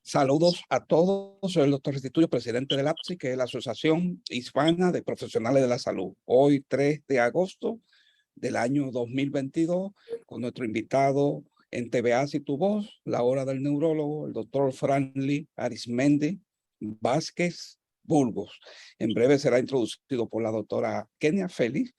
Saludos a todos, soy el doctor Restituyo, presidente del APSI, que es la Asociación Hispana de Profesionales de la Salud. Hoy, 3 de agosto del año 2022, con nuestro invitado en TVAS y Tu Voz, la hora del neurólogo, el doctor Franly Arismendi Vázquez Burgos. En breve será introducido por la doctora Kenia Félix.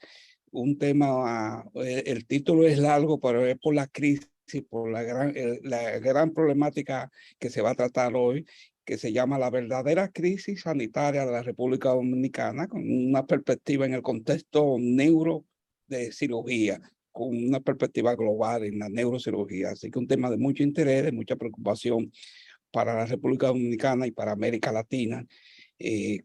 Un tema, el título es largo, pero es por la crisis, por la gran problemática que se va a tratar hoy, que se llama la verdadera crisis sanitaria de la República Dominicana, con una perspectiva en el contexto neuro de cirugía, con una perspectiva global en la neurocirugía. Así que un tema de mucho interés, de mucha preocupación para la República Dominicana y para América Latina,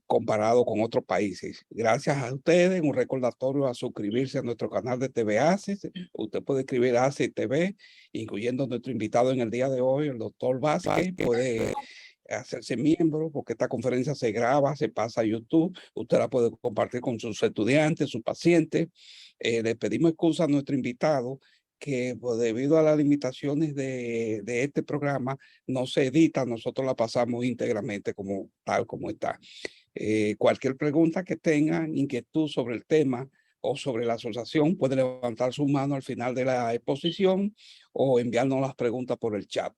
comparado con otros países. Gracias a ustedes, un recordatorio a suscribirse a nuestro canal de TV ACE. Usted puede escribir ACE TV, incluyendo nuestro invitado en el día de hoy, el doctor Vázquez. Puede hacerse miembro, porque esta conferencia se graba, se pasa a YouTube. Usted la puede compartir con sus estudiantes, sus pacientes. Le pedimos excusa a nuestro invitado, que pues, debido a las limitaciones de este programa, no se edita, nosotros la pasamos íntegramente tal como está. Cualquier pregunta que tengan, inquietud sobre el tema o sobre la asociación, puede levantar su mano al final de la exposición o enviarnos las preguntas por el chat.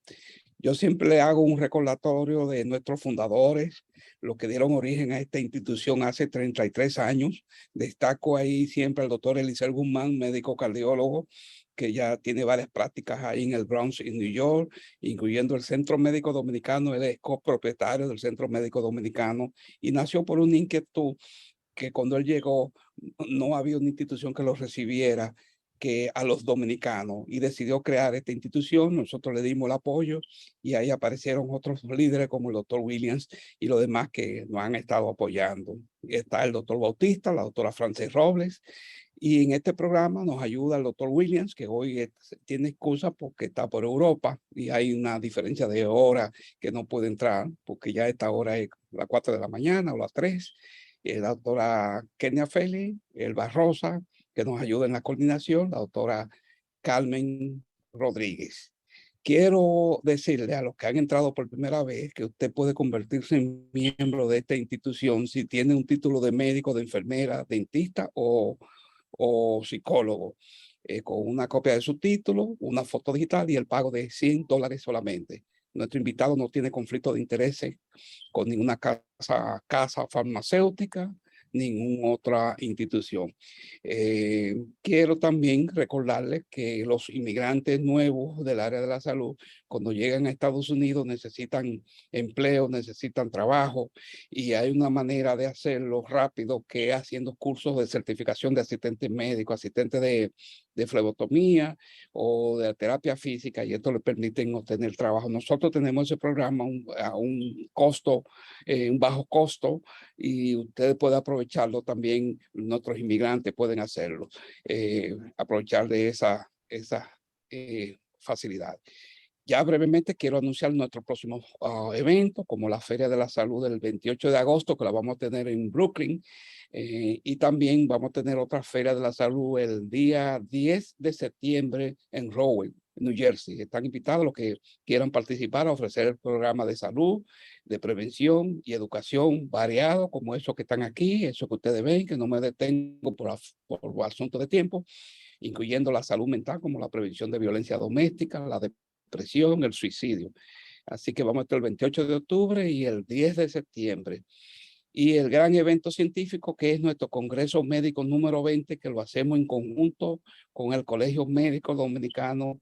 Yo siempre le hago un recordatorio de nuestros fundadores, los que dieron origen a esta institución hace 33 años. Destaco ahí siempre al doctor Eliezer Guzmán, médico cardiólogo, que ya tiene varias prácticas ahí en el Bronx, en New York, incluyendo el Centro Médico Dominicano. Él es copropietario del Centro Médico Dominicano y nació por una inquietud que cuando él llegó no había una institución que lo recibiera que a los dominicanos, y decidió crear esta institución. Nosotros le dimos el apoyo y ahí aparecieron otros líderes como el doctor Williams y los demás que nos han estado apoyando. Está el doctor Bautista, la doctora Frances Robles, y en este programa nos ayuda el doctor Williams, que hoy tiene excusa porque está por Europa y hay una diferencia de hora que no puede entrar, porque ya esta hora es las 4 de la mañana o las 3. La doctora Kenia Félix, el Barrosa, que nos ayuda en la coordinación, la doctora Carmen Rodríguez. Quiero decirle a los que han entrado por primera vez que usted puede convertirse en miembro de esta institución si tiene un título de médico, de enfermera, dentista o psicólogo, con una copia de su título, una foto digital y el pago de $100 solamente. Nuestro invitado no tiene conflicto de intereses con ninguna casa farmacéutica, ninguna otra institución. Quiero también recordarles que los inmigrantes nuevos del área de la salud, cuando llegan a Estados Unidos, necesitan empleo, necesitan trabajo, y hay una manera de hacerlo rápido, que es haciendo cursos de certificación de asistente médico, asistente de flebotomía o de terapia física, y esto le permiten obtener trabajo. Nosotros tenemos ese programa a un costo, un bajo costo, y ustedes pueden aprovecharlo también. Nuestros inmigrantes pueden hacerlo, aprovechar de esa facilidad. Ya brevemente quiero anunciar nuestro próximo evento, como la Feria de la Salud del 28 de agosto, que la vamos a tener en Brooklyn. Y también vamos a tener otra Feria de la Salud el día 10 de septiembre en Rowell, New Jersey. Están invitados los que quieran participar a ofrecer el programa de salud, de prevención y educación variado, como esos que están aquí, eso que ustedes ven, que no me detengo por asunto de tiempo, incluyendo la salud mental, como la prevención de violencia doméstica, la depresión, el suicidio. Así que vamos a estar el 28 de octubre y el 10 de septiembre. Y el gran evento científico, que es nuestro Congreso Médico número 20, que lo hacemos en conjunto con el Colegio Médico Dominicano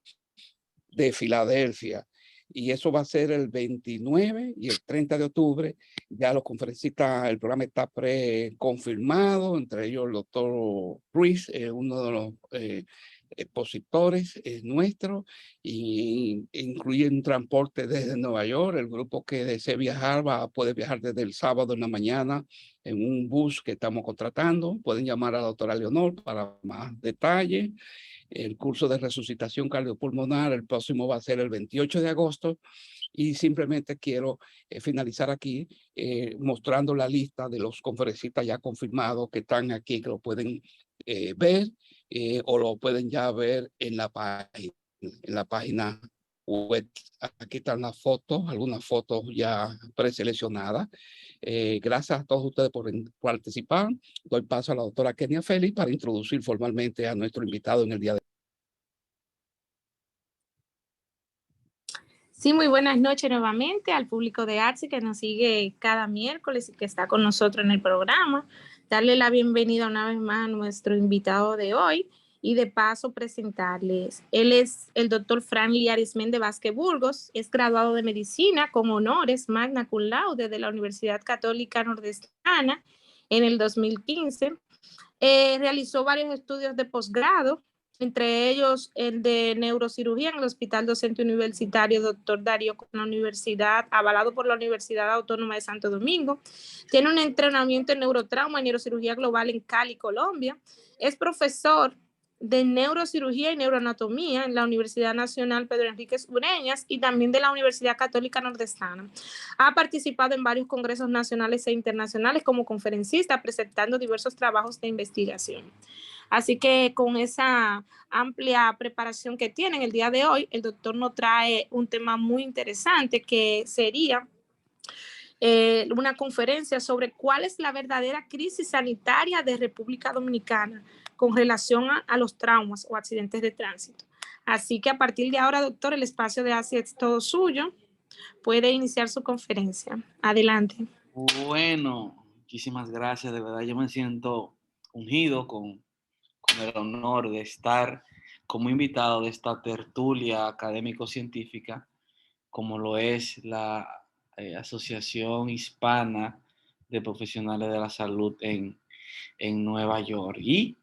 de Filadelfia. Y eso va a ser el 29 y el 30 de octubre. Ya los conferencistas, el programa está preconfirmado, entre ellos el doctor Ruiz, uno de los expositores nuestro, y incluye un transporte desde Nueva York. El grupo que desee viajar puede viajar desde el sábado en la mañana en un bus que estamos contratando. Pueden llamar a la doctora Leonor para más detalles. El curso de resucitación cardiopulmonar, el próximo va a ser el 28 de agosto. Y simplemente quiero finalizar aquí mostrando la lista de los conferencistas ya confirmados que están aquí, que lo pueden ver o lo pueden ya ver en la página Aquí están las fotos, algunas fotos ya preseleccionadas. Gracias a todos ustedes por participar. Doy paso a la doctora Kenia Félix para introducir formalmente a nuestro invitado en el día de hoy. Sí, muy buenas noches nuevamente al público de ARSI que nos sigue cada miércoles y que está con nosotros en el programa. Darle la bienvenida una vez más a nuestro invitado de hoy y de paso presentarles. Él es el doctor Franly Arismendi Vázquez Burgos, es graduado de medicina con honores magna cum laude de la Universidad Católica Nordestana en el 2015. Realizó varios estudios de posgrado, entre ellos el de neurocirugía en el Hospital Docente Universitario Dr. Darío con la Universidad, avalado por la Universidad Autónoma de Santo Domingo. Tiene un entrenamiento en neurotrauma y neurocirugía global en Cali, Colombia. Es profesor de neurocirugía y neuroanatomía en la Universidad Nacional Pedro Enríquez Ureñas y también de la Universidad Católica Nordestana. Ha participado en varios congresos nacionales e internacionales como conferencista, presentando diversos trabajos de investigación. Así que con esa amplia preparación que tienen el día de hoy, el doctor nos trae un tema muy interesante que sería una conferencia sobre cuál es la verdadera crisis sanitaria de República Dominicana con relación a los traumas o accidentes de tránsito. Así que a partir de ahora, doctor, el espacio de ASI es todo suyo. Puede iniciar su conferencia. Adelante. Bueno, muchísimas gracias. De verdad, yo me siento ungido con el honor de estar como invitado de esta tertulia académico-científica, como lo es la Asociación Hispana de Profesionales de la Salud en Nueva York. Y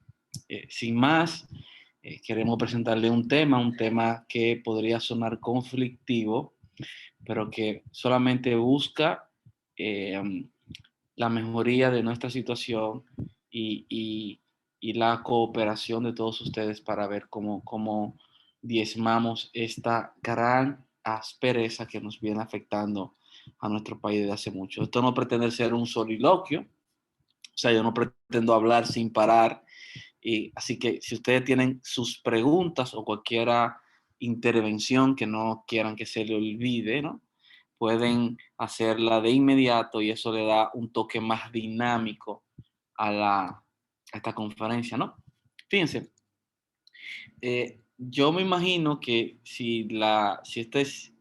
sin más, queremos presentarle un tema que podría sonar conflictivo, pero que solamente busca la mejoría de nuestra situación y la cooperación de todos ustedes para ver cómo diezmamos esta gran aspereza que nos viene afectando a nuestro país desde hace mucho. Esto no pretende ser un soliloquio, o sea, yo no pretendo hablar sin parar, y así que si ustedes tienen sus preguntas o cualquier intervención que no quieran que se le olvide, ¿no?, pueden hacerla de inmediato y eso le da un toque más dinámico a esta conferencia, ¿no? Fíjense, yo me imagino que si esta es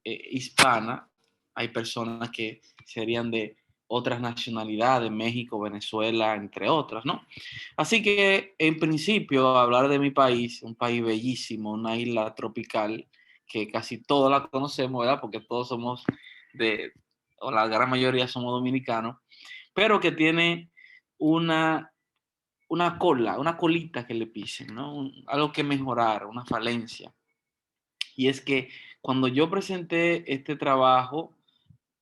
hispana, hay personas que serían de otras nacionalidades, México, Venezuela, entre otras, ¿no? Así que, en principio, hablar de mi país, un país bellísimo, una isla tropical, que casi todos la conocemos, ¿verdad? Porque todos somos o la gran mayoría somos dominicanos, pero que tiene una colita que le pisen, ¿no? Algo que mejorar, una falencia. Y es que cuando yo presenté este trabajo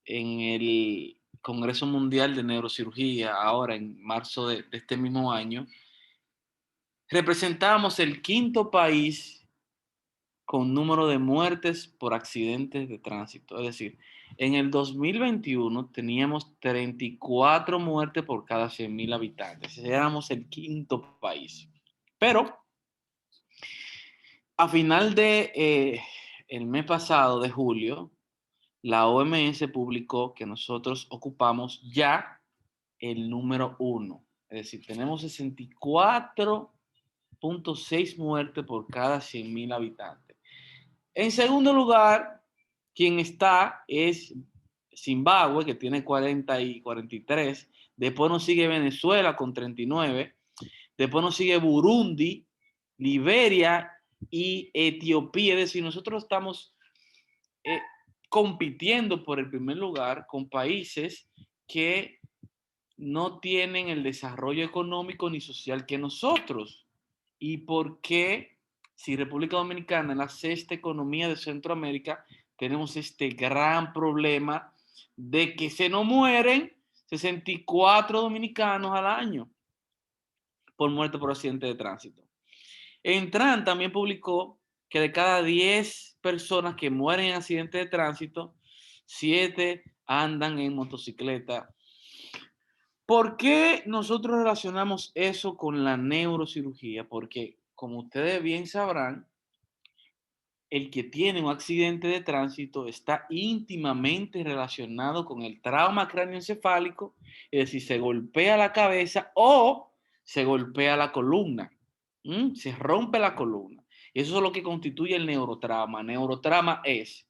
en el Congreso Mundial de Neurocirugía, ahora en marzo de este mismo año, representábamos el quinto país con número de muertes por accidentes de tránsito. Es decir, en el 2021 teníamos 34 muertes por cada 100.000 habitantes. Éramos el quinto país. Pero a final de el mes pasado, de julio, la OMS publicó que nosotros ocupamos ya el número 1. Es decir, tenemos 64.6 muertes por cada 100.000 habitantes. En segundo lugar, quien está es Zimbabue, que tiene 40 y 43. Después nos sigue Venezuela con 39. Después nos sigue Burundi, Liberia y Etiopía. Es decir, nosotros estamos compitiendo por el primer lugar con países que no tienen el desarrollo económico ni social que nosotros. ¿Y por qué, si República Dominicana es la sexta economía de Centroamérica, tenemos este gran problema de que se nos mueren 64 dominicanos al año por muerte por accidente de tránsito? Entran también publicó que de cada 10 personas que mueren en accidentes de tránsito, 7 andan en motocicleta. ¿Por qué nosotros relacionamos eso con la neurocirugía? Porque, como ustedes bien sabrán, el que tiene un accidente de tránsito está íntimamente relacionado con el trauma cráneoencefálico, es decir, se golpea la cabeza o se golpea la columna, se rompe la columna. Eso es lo que constituye el neurotrauma. Neurotrauma es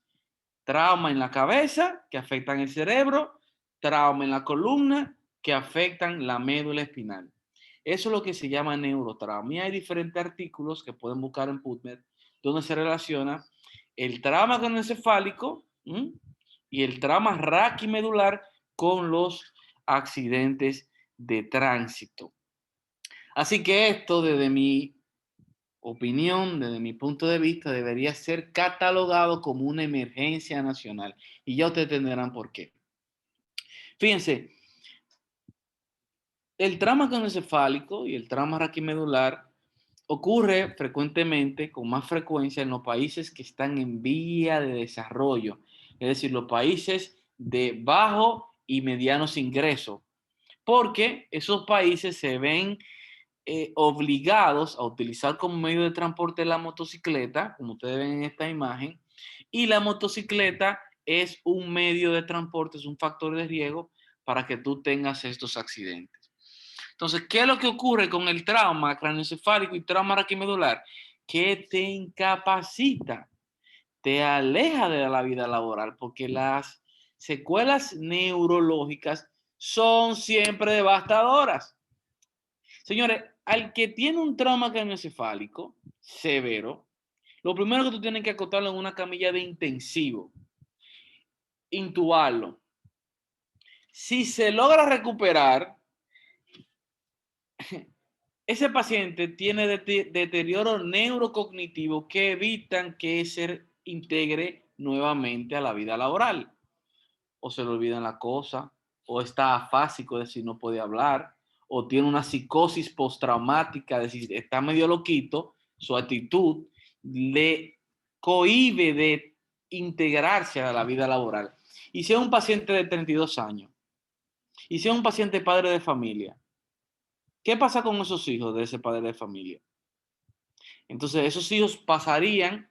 trauma en la cabeza que afectan el cerebro, trauma en la columna que afectan la médula espinal. Eso es lo que se llama neurotrauma. Y hay diferentes artículos que pueden buscar en PubMed donde se relaciona el trauma craneoencefálico y el trauma raquimedular con los accidentes de tránsito. Así que esto, desde mi opinión, desde mi punto de vista, debería ser catalogado como una emergencia nacional. Y ya ustedes entenderán por qué. Fíjense, el trauma craneoencefálico y el trauma raquimedular ocurre frecuentemente, con más frecuencia, en los países que están en vía de desarrollo, es decir, los países de bajo y medianos ingresos, porque esos países se ven obligados a utilizar como medio de transporte la motocicleta, como ustedes ven en esta imagen, y la motocicleta es un medio de transporte, es un factor de riesgo para que tú tengas estos accidentes. Entonces, ¿qué es lo que ocurre con el trauma craneoencefálico y trauma raquimedular? Que te incapacita, te aleja de la vida laboral, porque las secuelas neurológicas son siempre devastadoras. Señores, al que tiene un trauma craneoencefálico severo, lo primero que tú tienes que acotarlo en una camilla de intensivo, intubarlo. Si se logra recuperar, ese paciente tiene deterioro neurocognitivo que evitan que se integre nuevamente a la vida laboral. O se le olvidan las cosas, o está afásico, es decir, no puede hablar, o tiene una psicosis postraumática, es decir, está medio loquito, su actitud le cohíbe de integrarse a la vida laboral. Y si es un paciente de 32 años, y si es un paciente padre de familia, ¿qué pasa con esos hijos de ese padre de familia? Entonces, esos hijos pasarían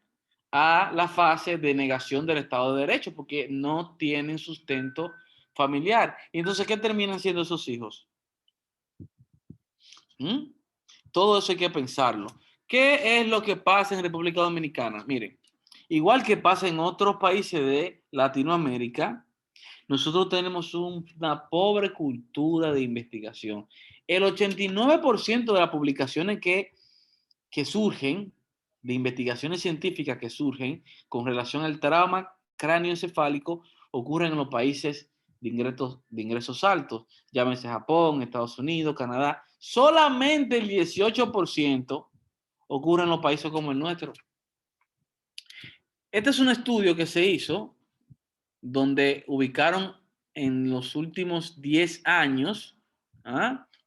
a la fase de negación del Estado de Derecho porque no tienen sustento familiar. Y entonces, ¿qué terminan siendo esos hijos? Todo eso hay que pensarlo. ¿Qué es lo que pasa en República Dominicana? Miren, igual que pasa en otros países de Latinoamérica, nosotros tenemos una pobre cultura de investigación. El 89% de las publicaciones que surgen, de investigaciones científicas que surgen con relación al trauma cráneoencefálico, ocurren en los países de ingresos altos, llámese Japón, Estados Unidos, Canadá. Solamente el 18% ocurre en los países como el nuestro. Este es un estudio que se hizo donde ubicaron en los últimos 10 años,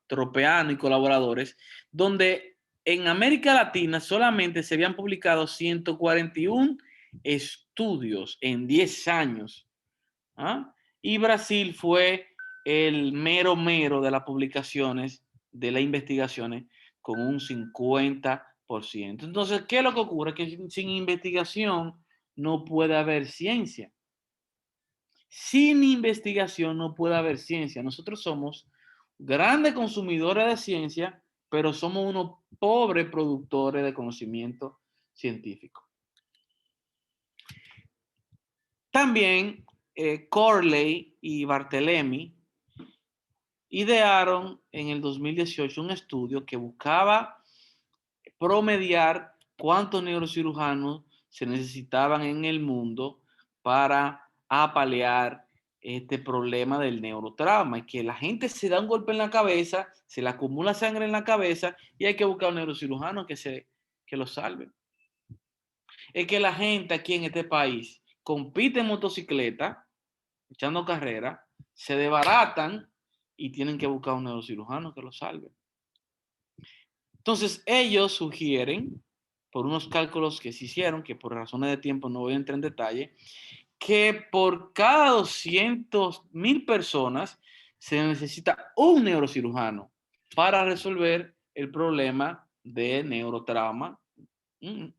Tropeano y colaboradores, donde en América Latina solamente se habían publicado 141 estudios en 10 años. Y Brasil fue el mero de las publicaciones, de las investigaciones, con un 50%. Entonces, ¿qué es lo que ocurre? Que sin investigación no puede haber ciencia. Sin investigación no puede haber ciencia. Nosotros somos grandes consumidores de ciencia, pero somos unos pobres productores de conocimiento científico. También Corley y Barthelemy idearon en el 2018 un estudio que buscaba promediar cuántos neurocirujanos se necesitaban en el mundo para apalear este problema del neurotrauma, y que la gente se da un golpe en la cabeza, se le acumula sangre en la cabeza y hay que buscar un neurocirujano que lo salve. Es que la gente aquí en este país compite en motocicleta, echando carrera, se desbaratan y tienen que buscar un neurocirujano que lo salve. Entonces ellos sugieren, por unos cálculos que se hicieron, que por razones de tiempo no voy a entrar en detalle, que por cada 200,000 personas se necesita un neurocirujano para resolver el problema de neurotrauma en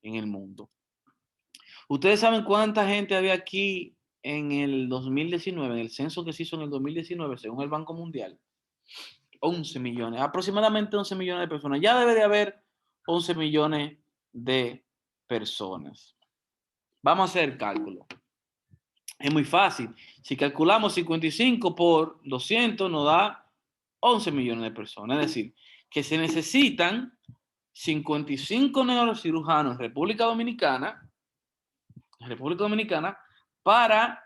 el mundo. ¿Ustedes saben cuánta gente había aquí en el 2019, en el censo que se hizo en el 2019, según el Banco Mundial? 11 millones, aproximadamente 11 millones de personas. Ya debe de haber 11 millones de personas. Vamos a hacer el cálculo. Es muy fácil. Si calculamos 55 por 200 nos da 11 millones de personas. Es decir, que se necesitan 55 neurocirujanos en República Dominicana para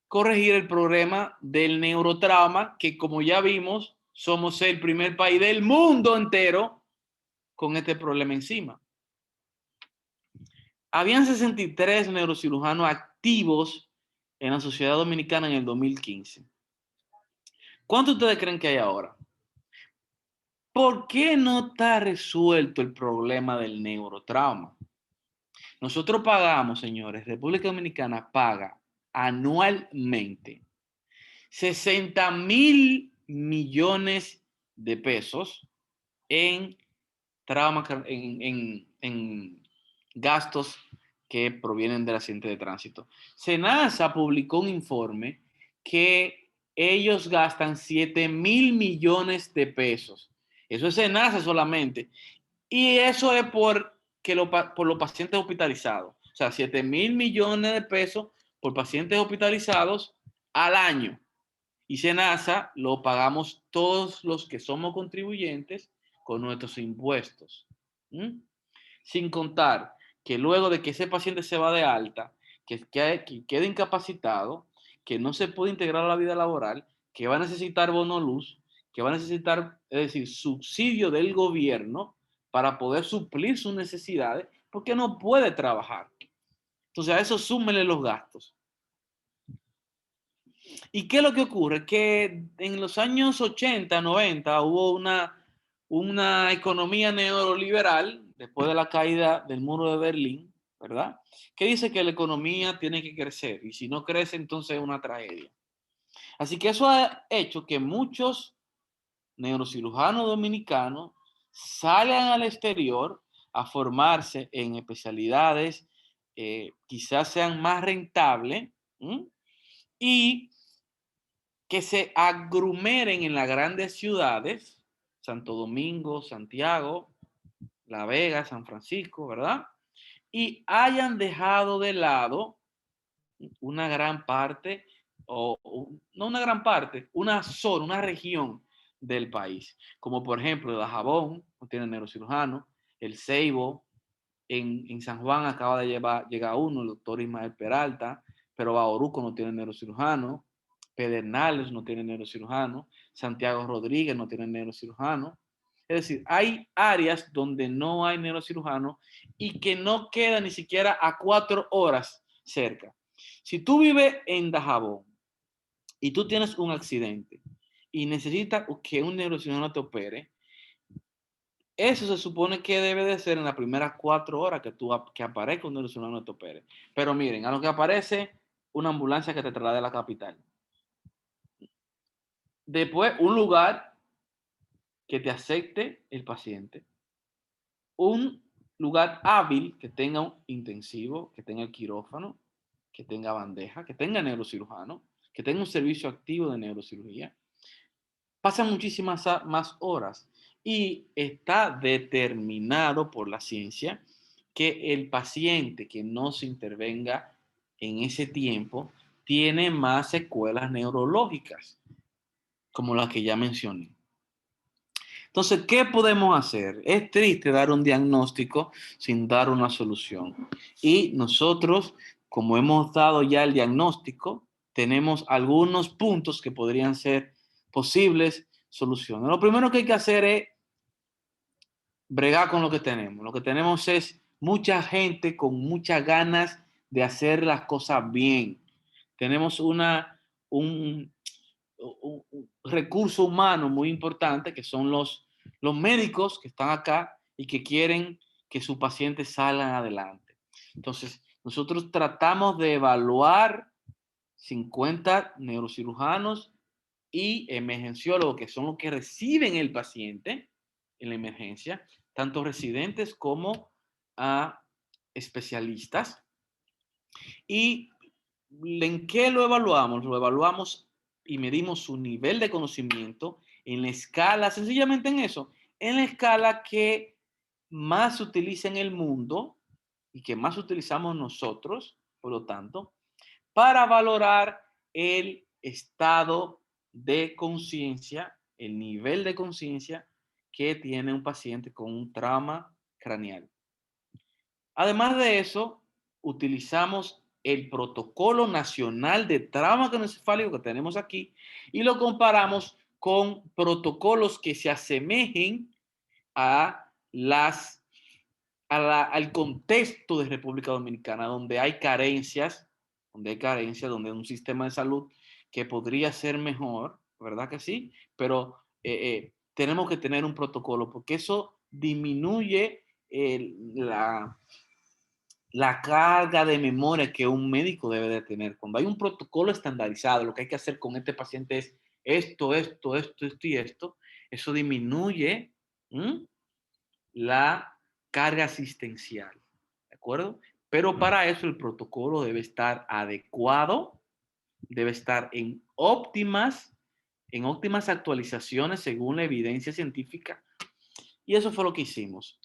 corregir el problema del neurotrauma, que como ya vimos, somos el primer país del mundo entero con este problema encima. Habían 63 neurocirujanos activos en la sociedad dominicana en el 2015. ¿Cuántos ustedes creen que hay ahora? ¿Por qué no está resuelto el problema del neurotrauma? Nosotros pagamos, señores, República Dominicana paga anualmente 60,000 millones de pesos en trauma, en gastos que provienen del accidente de tránsito. SENASA publicó un informe que ellos gastan 7,000 millones de pesos. Eso es SENASA solamente. Y eso es por los pacientes hospitalizados. O sea, 7,000 millones de pesos por pacientes hospitalizados al año. Y SENASA lo pagamos todos los que somos contribuyentes con nuestros impuestos. Sin contar que luego de que ese paciente se va de alta, que quede incapacitado, que no se puede integrar a la vida laboral, que va a necesitar bono luz, que va a necesitar, es decir, subsidio del gobierno para poder suplir sus necesidades, porque no puede trabajar. Entonces a eso súmenle los gastos. ¿Y qué es lo que ocurre? Que en los años 80, 90 hubo una economía neoliberal después de la caída del muro de Berlín, ¿verdad? Que dice que la economía tiene que crecer y si no crece entonces es una tragedia. Así que eso ha hecho que muchos neurocirujanos dominicanos salgan al exterior a formarse en especialidades quizás sean más rentables y que se aglomeren en las grandes ciudades, Santo Domingo, Santiago, La Vega, San Francisco, ¿verdad? Y hayan dejado de lado una gran parte, no una gran parte, una zona, una región del país, como por ejemplo Dajabón, no tiene neurocirujano, el Ceibo, en San Juan acaba de llegar uno, el doctor Ismael Peralta, pero Bauruco no tiene neurocirujano, Pedernales no tiene neurocirujano, Santiago Rodríguez no tiene neurocirujano. Es decir, hay áreas donde no hay neurocirujano y que no queda ni siquiera a 4 horas cerca. Si tú vives en Dajabón y tú tienes un accidente y necesitas que un neurocirujano te opere, eso se supone que debe de ser en las primeras 4 horas que aparezca un neurocirujano te opere. Pero miren, a lo que aparece una ambulancia que te traslade a la capital. Después, un lugar que te acepte el paciente. Un lugar hábil que tenga un intensivo, que tenga el quirófano, que tenga bandeja, que tenga neurocirujano, que tenga un servicio activo de neurocirugía. Pasan muchísimas más horas y está determinado por la ciencia que el paciente que no se intervenga en ese tiempo tiene más secuelas neurológicas, como las que ya mencioné. Entonces, ¿qué podemos hacer? Es triste dar un diagnóstico sin dar una solución. Y nosotros, como hemos dado ya el diagnóstico, tenemos algunos puntos que podrían ser posibles soluciones. Lo primero que hay que hacer es bregar con lo que tenemos. Lo que tenemos es mucha gente con muchas ganas de hacer las cosas bien. Tenemos un recurso humano muy importante que son los médicos que están acá y que quieren que sus pacientes salgan adelante. Entonces, nosotros tratamos de evaluar 50 neurocirujanos y emergenciólogos, que son los que reciben el paciente en la emergencia, tanto residentes como a especialistas, ¿Y en qué lo evaluamos? Lo evaluamos y medimos su nivel de conocimiento en la escala, sencillamente en eso, en la escala que más se utiliza en el mundo y que más utilizamos nosotros, por lo tanto, para valorar el estado de conciencia, el nivel de conciencia que tiene un paciente con un trauma craneal. Además de eso, utilizamos el protocolo nacional de trauma craneoencefálico que tenemos aquí y lo comparamos con protocolos que se asemejen a al contexto de República Dominicana, donde hay carencias, donde hay un sistema de salud que podría ser mejor, ¿verdad que sí? Pero tenemos que tener un protocolo porque eso disminuye la carga de memoria que un médico debe de tener. Cuando hay un protocolo estandarizado, lo que hay que hacer con este paciente es esto, esto, esto, esto y esto, eso disminuye la carga asistencial, ¿de acuerdo? Pero para eso el protocolo debe estar adecuado, debe estar en óptimas actualizaciones según la evidencia científica. Y eso fue lo que hicimos.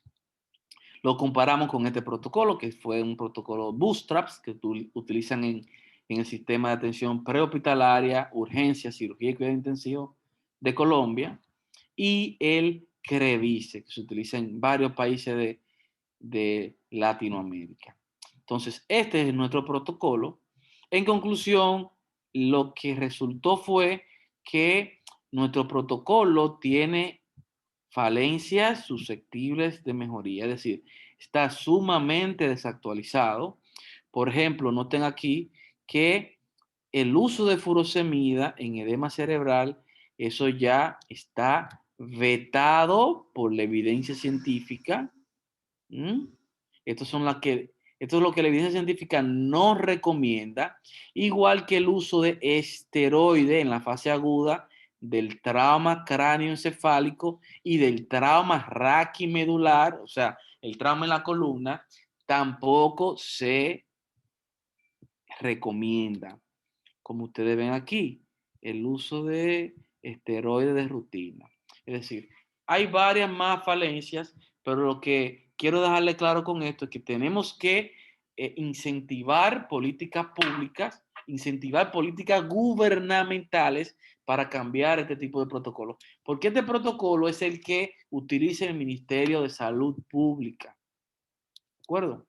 Lo comparamos con este protocolo, que fue un protocolo Bootstraps, que utilizan en el sistema de atención prehospitalaria, urgencia, cirugía y cuidado intensivo de Colombia, y el CREVISE, que se utiliza en varios países de Latinoamérica. Entonces, este es nuestro protocolo. En conclusión, lo que resultó fue que nuestro protocolo tiene falencias susceptibles de mejoría, es decir, está sumamente desactualizado. Por ejemplo, noten aquí que el uso de furosemida en edema cerebral, eso ya está vetado por la evidencia científica. Esto es lo que la evidencia científica no recomienda, igual que el uso de esteroide en la fase aguda del trauma cráneoencefálico y del trauma raquimedular, o sea, el trauma en la columna, tampoco se recomienda. Como ustedes ven aquí, el uso de esteroides de rutina. Es decir, hay varias más falencias, pero lo que quiero dejarle claro con esto es que tenemos que incentivar políticas públicas, incentivar políticas gubernamentales para cambiar este tipo de protocolos. Porque este protocolo es el que utiliza el Ministerio de Salud Pública. ¿De acuerdo?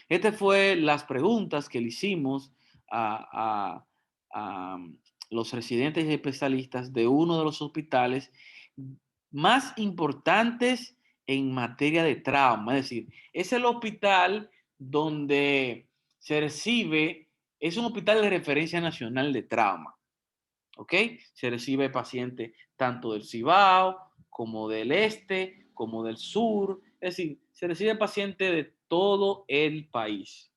Estas fueron las preguntas que le hicimos a, a los residentes y especialistas de uno de los hospitales más importantes en materia de trauma. Es decir, es el hospital donde se recibe, es un hospital de referencia nacional de trauma. ¿Ok? Se recibe pacientes tanto del Cibao como del este, como del sur. Es decir, se recibe pacientes de todo el país.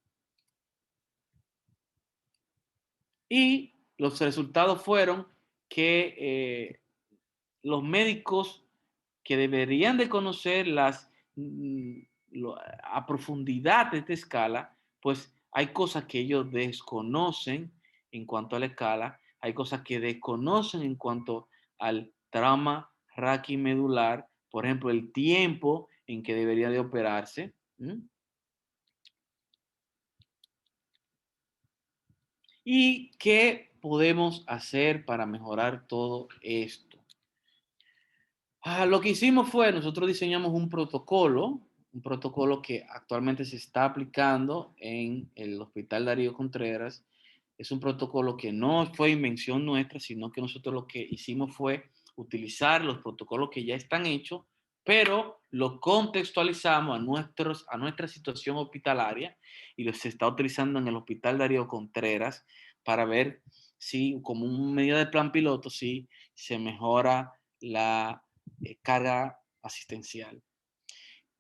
Y los resultados fueron que los médicos que deberían de conocer a profundidad de esta escala, pues hay cosas que ellos desconocen en cuanto a la escala, hay cosas que desconocen en cuanto al trauma raquimedular, por ejemplo, el tiempo en que debería de operarse. ¿Y qué podemos hacer para mejorar todo esto? Lo que hicimos fue, nosotros diseñamos un protocolo que actualmente se está aplicando en el Hospital Darío Contreras. Es un protocolo que no fue invención nuestra, sino que nosotros lo que hicimos fue utilizar los protocolos que ya están hechos, pero lo contextualizamos a nuestra situación hospitalaria y los se está utilizando en el Hospital Darío Contreras para ver si, como un medida de plan piloto, si se mejora la carga asistencial.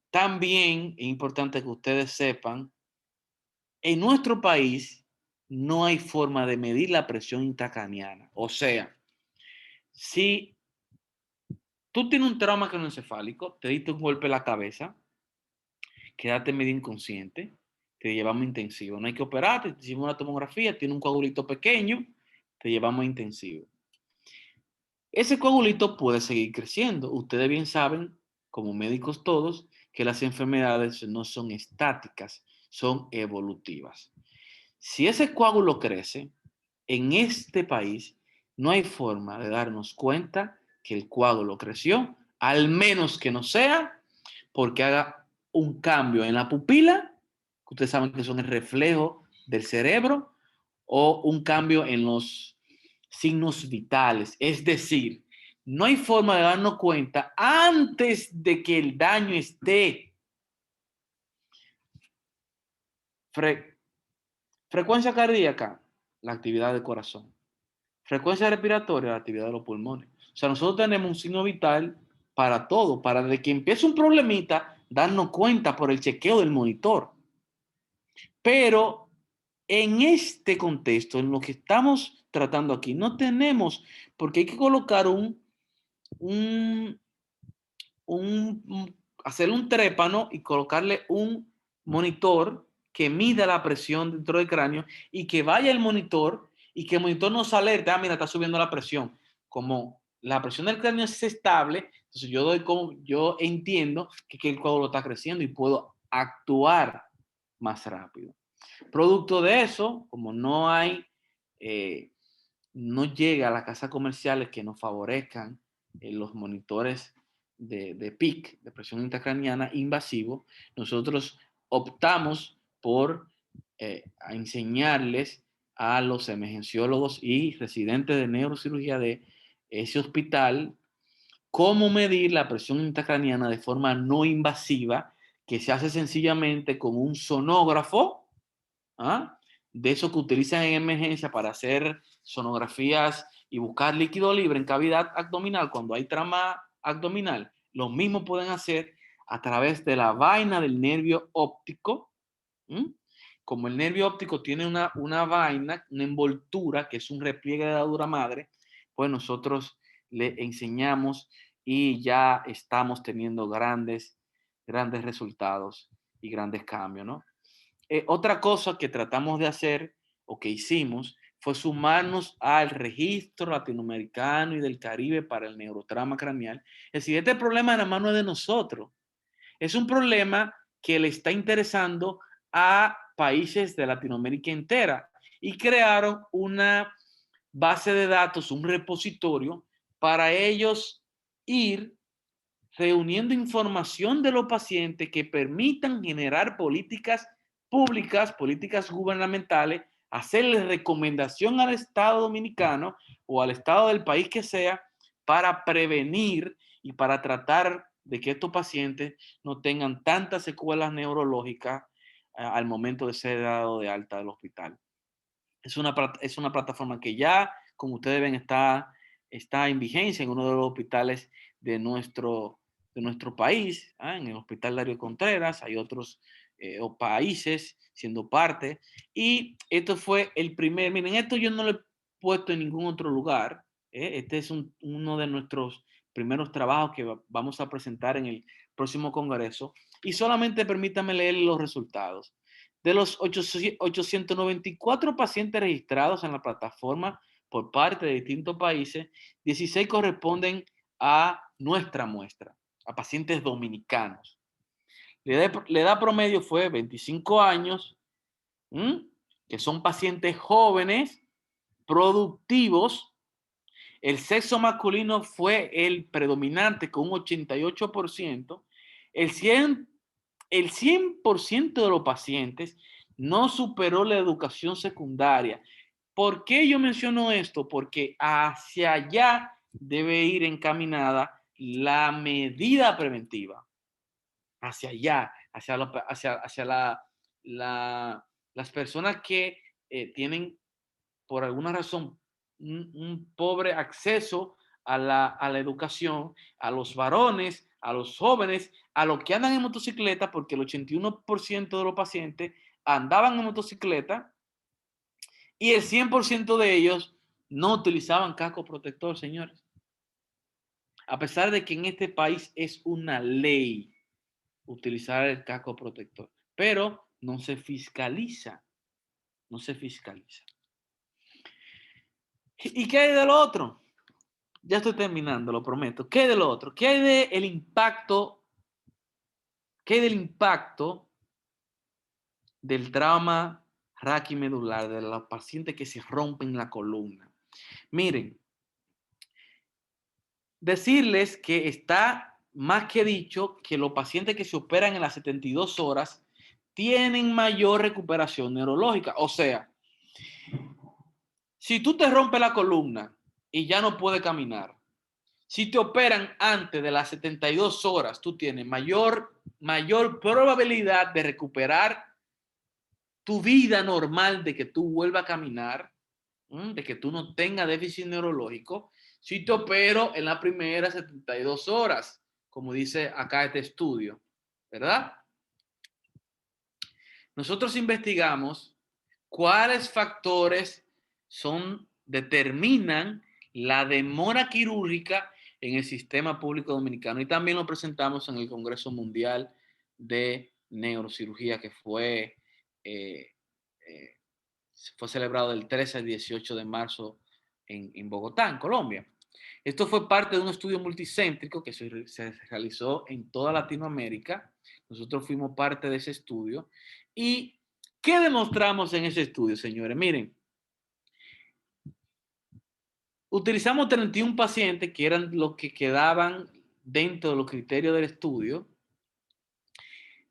También es importante que ustedes sepan, en nuestro país no hay forma de medir la presión intracraniana. O sea, si tú tienes un trauma craneoencefálico, te diste un golpe en la cabeza, quedaste medio inconsciente, te llevamos a intensivo. No hay que operarte, te hicimos una tomografía, tiene un coagulito pequeño, te llevamos a intensivo. Ese coagulito puede seguir creciendo. Ustedes bien saben, como médicos todos, que las enfermedades no son estáticas, son evolutivas. Si ese coágulo crece, en este país no hay forma de darnos cuenta que el coágulo creció, al menos que no sea porque haga un cambio en la pupila, que ustedes saben que son el reflejo del cerebro, o un cambio en los signos vitales. Es decir, no hay forma de darnos cuenta antes de que el daño esté. Frecuencia cardíaca, la actividad del corazón. Frecuencia respiratoria, la actividad de los pulmones. O sea, nosotros tenemos un signo vital para todo, para desde que empiece un problemita, darnos cuenta por el chequeo del monitor. Pero en este contexto, en lo que estamos tratando aquí, no tenemos, porque hay que colocar un hacerle un trépano y colocarle un monitor que mida la presión dentro del cráneo y que vaya el monitor y que el monitor nos alerte, mira, está subiendo la presión. Como la presión del cráneo es estable, entonces yo entiendo que el coágulo está creciendo y puedo actuar más rápido. Producto de eso, como no llega a las casas comerciales que nos favorezcan los monitores de PIC, de presión intracraniana invasivo, nosotros optamos por enseñarles a los emergenciólogos y residentes de neurocirugía de ese hospital cómo medir la presión intracraniana de forma no invasiva, que se hace sencillamente con un sonógrafo, ¿ah? De eso que utilizan en emergencia para hacer sonografías y buscar líquido libre en cavidad abdominal cuando hay trauma abdominal. Lo mismo pueden hacer a través de la vaina del nervio óptico. Como el nervio óptico tiene una vaina, una envoltura, que es un repliegue de la dura madre, pues nosotros le enseñamos y ya estamos teniendo grandes resultados y grandes cambios, ¿no? Otra cosa que tratamos de hacer o que hicimos fue sumarnos al registro latinoamericano y del Caribe para el neurotrauma craneal. Es decir, este problema nada más no es de nosotros. Es un problema que le está interesando a países de Latinoamérica entera y crearon una base de datos, un repositorio para ellos ir reuniendo información de los pacientes que permitan generar políticas públicas, políticas gubernamentales, hacerle recomendación al Estado dominicano o al Estado del país que sea para prevenir y para tratar de que estos pacientes no tengan tantas secuelas neurológicas al momento de ser dado de alta del hospital. Es una plataforma que ya, como ustedes ven, está en vigencia en uno de los hospitales de nuestro país, en el Hospital Darío Contreras. Hay otros países siendo parte. Y esto fue el primer, miren, esto yo no lo he puesto en ningún otro lugar. Este es uno de nuestros primeros trabajos que vamos a presentar en el próximo congreso. Y solamente permítanme leer los resultados. De los 894 pacientes registrados en la plataforma por parte de distintos países, 16 corresponden a nuestra muestra, a pacientes dominicanos. La edad promedio fue 25 años, que son pacientes jóvenes, productivos. El sexo masculino fue el predominante con un 88%. El 100% de los pacientes no superó la educación secundaria. ¿Por qué yo menciono esto? Porque hacia allá debe ir encaminada la medida preventiva. Hacia allá, hacia las personas que tienen, por alguna razón, un pobre acceso a la educación, a los varones, a los jóvenes, a los que andan en motocicleta, porque el 81% de los pacientes andaban en motocicleta y el 100% de ellos no utilizaban casco protector, señores. A pesar de que en este país es una ley utilizar el casco protector, pero no se fiscaliza. No se fiscaliza. ¿Y qué hay de lo otro? Ya estoy terminando, lo prometo. ¿Qué hay de lo otro? ¿Qué hay del impacto? ¿Qué hay del impacto del trauma raquimedular de los pacientes que se rompen la columna? Miren, decirles que está más que dicho que los pacientes que se operan en las 72 horas tienen mayor recuperación neurológica. O sea, si tú te rompes la columna y ya no puedes caminar, si te operan antes de las 72 horas, tú tienes mayor probabilidad de recuperar tu vida normal, de que tú vuelvas a caminar, de que tú no tengas déficit neurológico, si te opero en las primeras 72 horas, como dice acá este estudio, ¿verdad? Nosotros investigamos cuáles factores determinan la demora quirúrgica en el sistema público dominicano, y también lo presentamos en el Congreso Mundial de Neurocirugía, que fue celebrado del 13 al 18 de marzo en Bogotá, en Colombia. Esto fue parte de un estudio multicéntrico que se realizó en toda Latinoamérica. Nosotros fuimos parte de ese estudio. ¿Y qué demostramos en ese estudio, señores? Miren, utilizamos 31 pacientes que eran los que quedaban dentro de los criterios del estudio.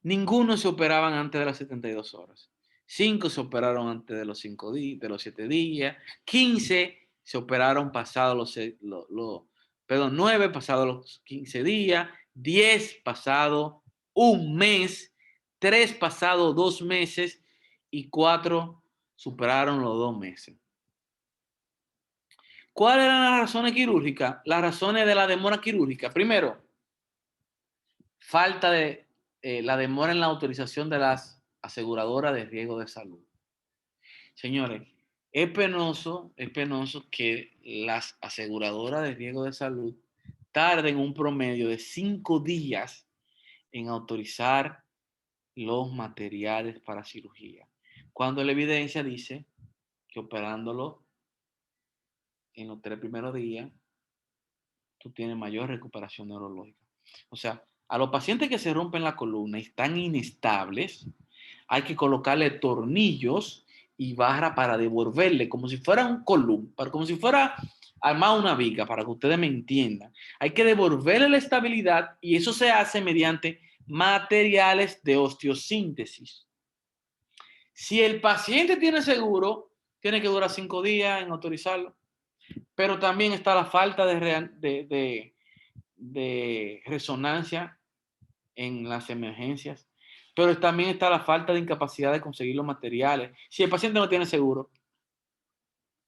Ninguno se operaban antes de las 72 horas. 5 se operaron antes de los 7 días. 15 se operaron pasados 9 pasados los 15 días. 10 pasado un mes. 3 pasado 2 meses. Y 4 superaron los 2 meses. ¿Cuáles eran las razones quirúrgicas? Las razones de la demora quirúrgica. Primero, falta de la demora en la autorización de las aseguradoras de riesgo de salud. Señores, es penoso que las aseguradoras de riesgo de salud tarden un promedio de 5 días en autorizar los materiales para cirugía, cuando la evidencia dice que operándolo en los 3 primeros días, tú tienes mayor recuperación neurológica. O sea, a los pacientes que se rompen la columna y están inestables, hay que colocarle tornillos y barra para devolverle, como si fuera un columna, como si fuera armar una viga, para que ustedes me entiendan. Hay que devolverle la estabilidad, y eso se hace mediante materiales de osteosíntesis. Si el paciente tiene seguro, tiene que durar 5 días en autorizarlo, pero también está la falta de resonancia en las emergencias, pero también está la falta de incapacidad de conseguir los materiales. Si el paciente no tiene seguro,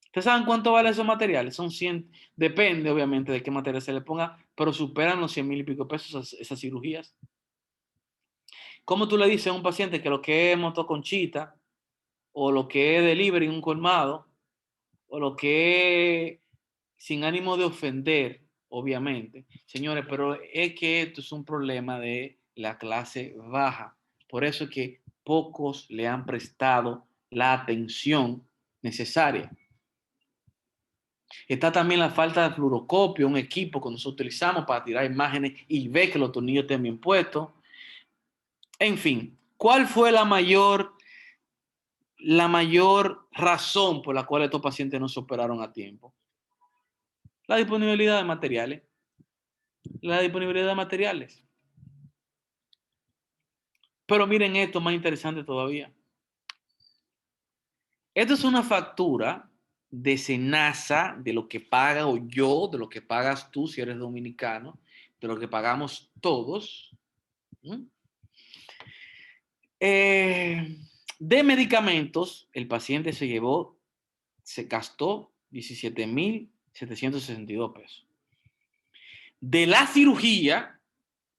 ¿ustedes saben cuánto valen esos materiales? Son 100, depende obviamente de qué material se le ponga, pero superan los 100,000 y pico pesos esas cirugías. ¿Cómo tú le dices a un paciente que lo que es motoconchita, o lo que es delivery en un colmado, o lo que es sin ánimo de ofender, obviamente? Señores, pero es que esto es un problema de la clase baja. Por eso es que pocos le han prestado la atención necesaria. Está también la falta de fluoroscopio, un equipo que nosotros utilizamos para tirar imágenes y ver que los tornillos estén bien puestos. En fin, ¿cuál fue la mayor razón por la cual estos pacientes no se operaron a tiempo? La disponibilidad de materiales. La disponibilidad de materiales. Pero miren esto, más interesante todavía. Esto es una factura de SENASA, de lo que pago yo, de lo que pagas tú si eres dominicano, de lo que pagamos todos. De medicamentos, el paciente se gastó 17,762 pesos. De la cirugía,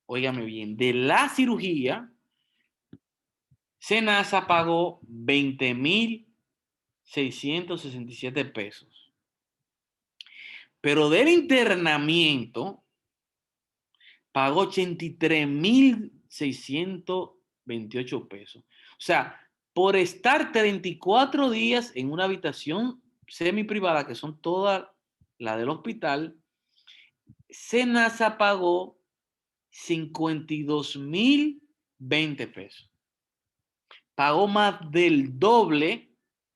óigame bien, de la cirugía, SENASA pagó 20,667 pesos. Pero del internamiento pagó 83,628 pesos. O sea, por estar 34 días en una habitación semi-privada, que son todas las del hospital, SENASA pagó 52,020 pesos. Pagó más del doble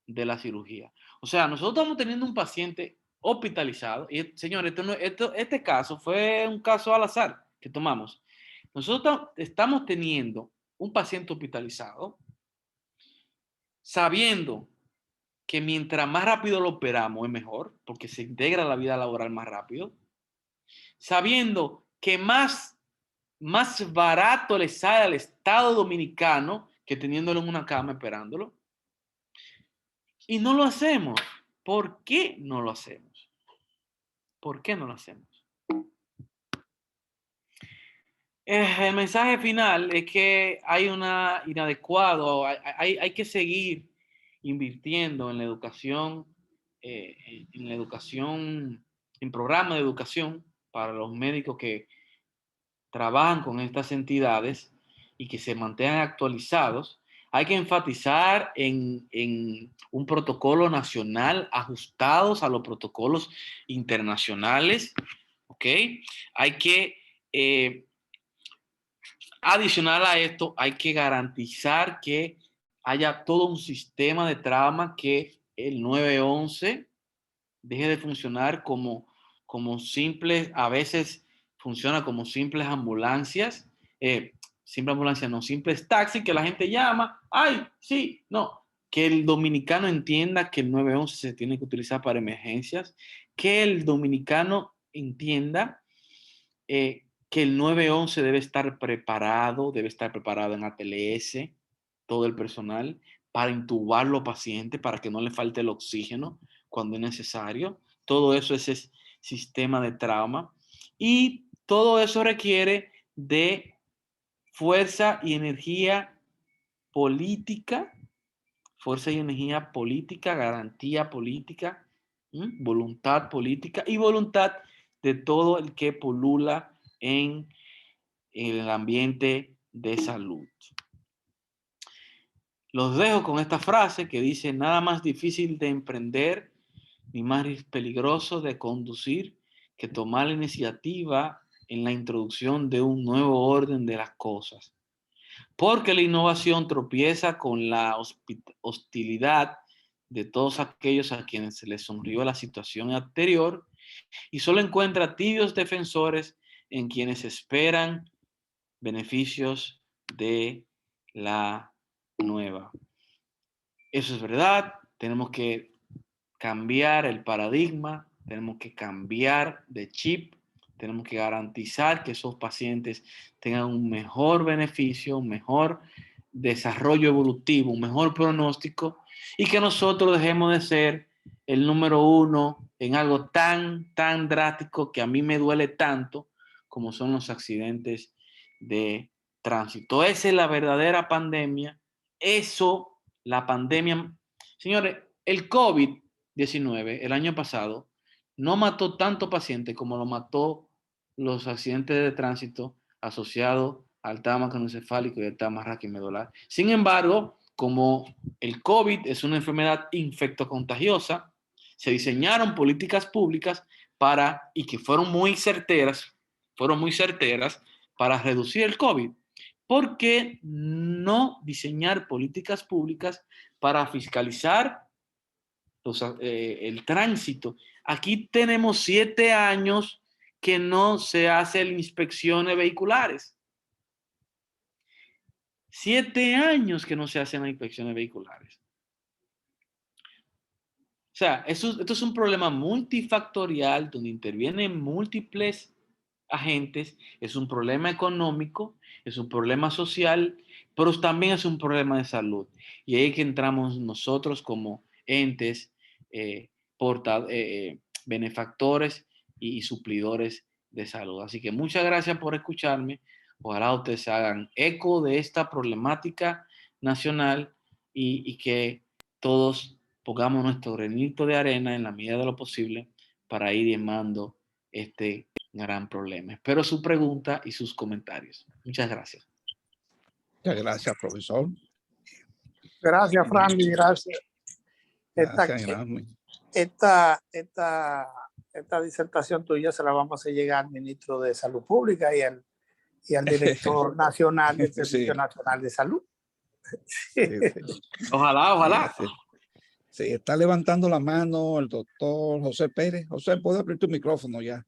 de la cirugía. O sea, nosotros estamos teniendo un paciente hospitalizado. Y, señores, este caso fue un caso al azar que tomamos. Nosotros estamos teniendo un paciente hospitalizado sabiendo que mientras más rápido lo operamos es mejor, porque se integra la vida laboral más rápido, sabiendo que más barato le sale al Estado Dominicano que teniéndolo en una cama esperándolo. Y no lo hacemos. ¿Por qué no lo hacemos? ¿Por qué no lo hacemos? El mensaje final es que hay una inadecuado, hay que seguir invirtiendo en la educación, en programas de educación para los médicos que trabajan con estas entidades y que se mantengan actualizados. Hay que enfatizar en un protocolo nacional ajustados a los protocolos internacionales, ¿ok? Hay que, adicional a esto, hay que garantizar que haya todo un sistema de trauma, que el 911 deje de funcionar como simples, a veces funciona como simples ambulancias, simples taxis que la gente llama, ay, sí, no, que el dominicano entienda que el 911 se tiene que utilizar para emergencias, que el dominicano entienda que el 911 debe estar preparado en ATLS, todo el personal, para intubar los pacientes, para que no le falte el oxígeno cuando es necesario. Todo eso es ese sistema de trauma. Y todo eso requiere de fuerza y energía política, garantía política, voluntad política y voluntad de todo el que pulula en el ambiente de salud. Los dejo con esta frase que dice: nada más difícil de emprender ni más peligroso de conducir que tomar la iniciativa en la introducción de un nuevo orden de las cosas. Porque la innovación tropieza con la hostilidad de todos aquellos a quienes se les sonrió la situación anterior y solo encuentra tibios defensores en quienes esperan beneficios de la nueva. Eso es verdad, tenemos que cambiar el paradigma, tenemos que cambiar de chip, tenemos que garantizar que esos pacientes tengan un mejor beneficio, un mejor desarrollo evolutivo, un mejor pronóstico, y que nosotros dejemos de ser el número uno en algo tan drástico que a mí me duele tanto como son los accidentes de tránsito. Esa es la verdadera pandemia. La pandemia, señores, el COVID-19 el año pasado no mató tanto pacientes como lo mató los accidentes de tránsito asociados al trauma craneoencefálico y al trauma raquimedular. Sin embargo, como el COVID es una enfermedad infectocontagiosa, se diseñaron políticas públicas y que fueron muy certeras para reducir el COVID. ¿Por qué no diseñar políticas públicas para fiscalizar el tránsito? Aquí tenemos 7 años que no se hacen inspecciones vehiculares. 7 años que no se hacen las inspecciones vehiculares. O sea, esto es un problema multifactorial donde intervienen múltiples agentes. Es un problema económico, es un problema social, pero también es un problema de salud. Y ahí es que entramos nosotros como entes, benefactores y suplidores de salud. Así que muchas gracias por escucharme. Ojalá ustedes se hagan eco de esta problemática nacional y que todos pongamos nuestro granito de arena en la medida de lo posible para ir llamando este gran problema. Espero su pregunta y sus comentarios. Muchas gracias. Muchas gracias, profesor. Gracias, Frandy, gracias. Gracias, Erasmo. Esta disertación tuya se la vamos a hacer llegar al ministro de Salud Pública y al director nacional del Servicio Nacional de Salud. Ojalá, ojalá. Sí, está levantando la mano el doctor José Pérez. José, ¿puedes abrir tu micrófono ya?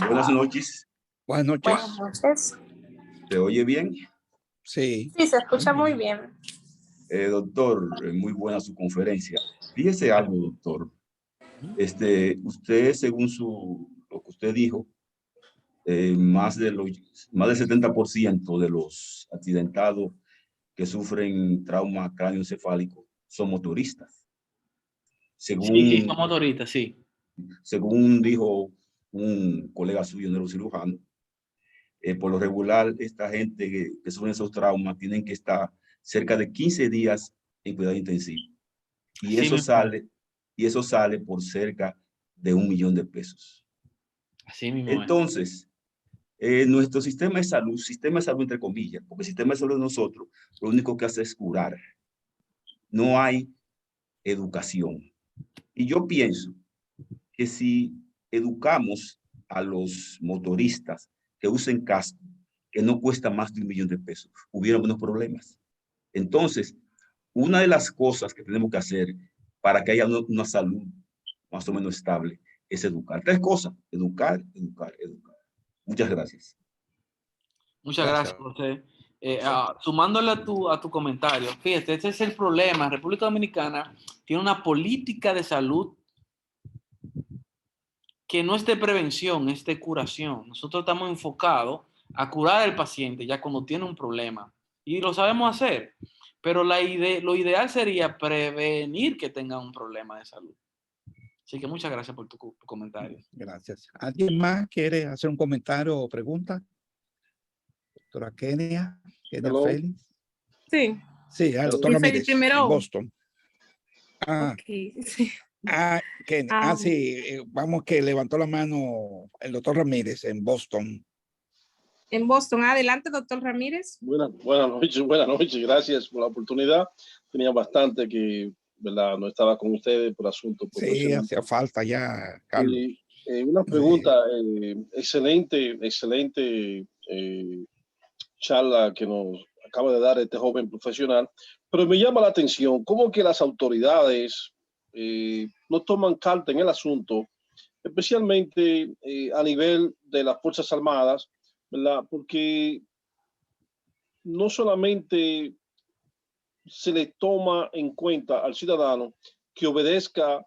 Buenas noches. Buenas noches. Buenas noches. ¿Se oye bien? Sí. Sí, se escucha muy bien. Doctor, muy buena su conferencia. Fíjese algo, doctor. Usted, según lo que usted dijo, más del 70% de los accidentados que sufren trauma cráneoencefálico son motoristas. Sí, son motoristas, sí. Según dijo un colega suyo, neurocirujano, por lo regular, esta gente que sufre esos traumas tienen que estar cerca de 15 días en cuidado intensivo. Y eso sale por cerca de $1 millón. Así mismo. Entonces, nuestro sistema de salud entre comillas, porque el sistema de salud de nosotros, lo único que hace es curar. No hay educación. Y yo pienso que si educamos a los motoristas que usen casco, que no cuesta más de $1 millón, hubiera menos problemas. Entonces, una de las cosas que tenemos que hacer para que haya una salud más o menos estable es educar. 3 cosas: educar, educar, educar. Muchas gracias. Muchas gracias, José. Sumándole a tu comentario, fíjate, este es el problema. República Dominicana tiene una política de salud que no es de prevención, es de curación. Nosotros estamos enfocados a curar al paciente ya cuando tiene un problema. Y lo sabemos hacer. Pero lo ideal sería prevenir que tenga un problema de salud. Así que muchas gracias por tu comentario. Gracias. ¿Alguien más quiere hacer un comentario o pregunta? Doctora Kenia Félix. Sí. Sí, el doctor Ramírez, primero. en Boston. Okay, sí. Sí, vamos, que levantó la mano el doctor Ramírez en Boston. En Boston. Adelante, doctor Ramírez. Buenas noches. Gracias por la oportunidad. Tenía bastante que, ¿verdad? No estaba con ustedes por asuntos profesionales. Sí, hacía falta ya, Carlos. Una pregunta, excelente charla que nos acaba de dar este joven profesional, pero me llama la atención cómo que las autoridades no toman carta en el asunto, especialmente a nivel de las Fuerzas Armadas, ¿verdad? Porque no solamente se le toma en cuenta al ciudadano que obedezca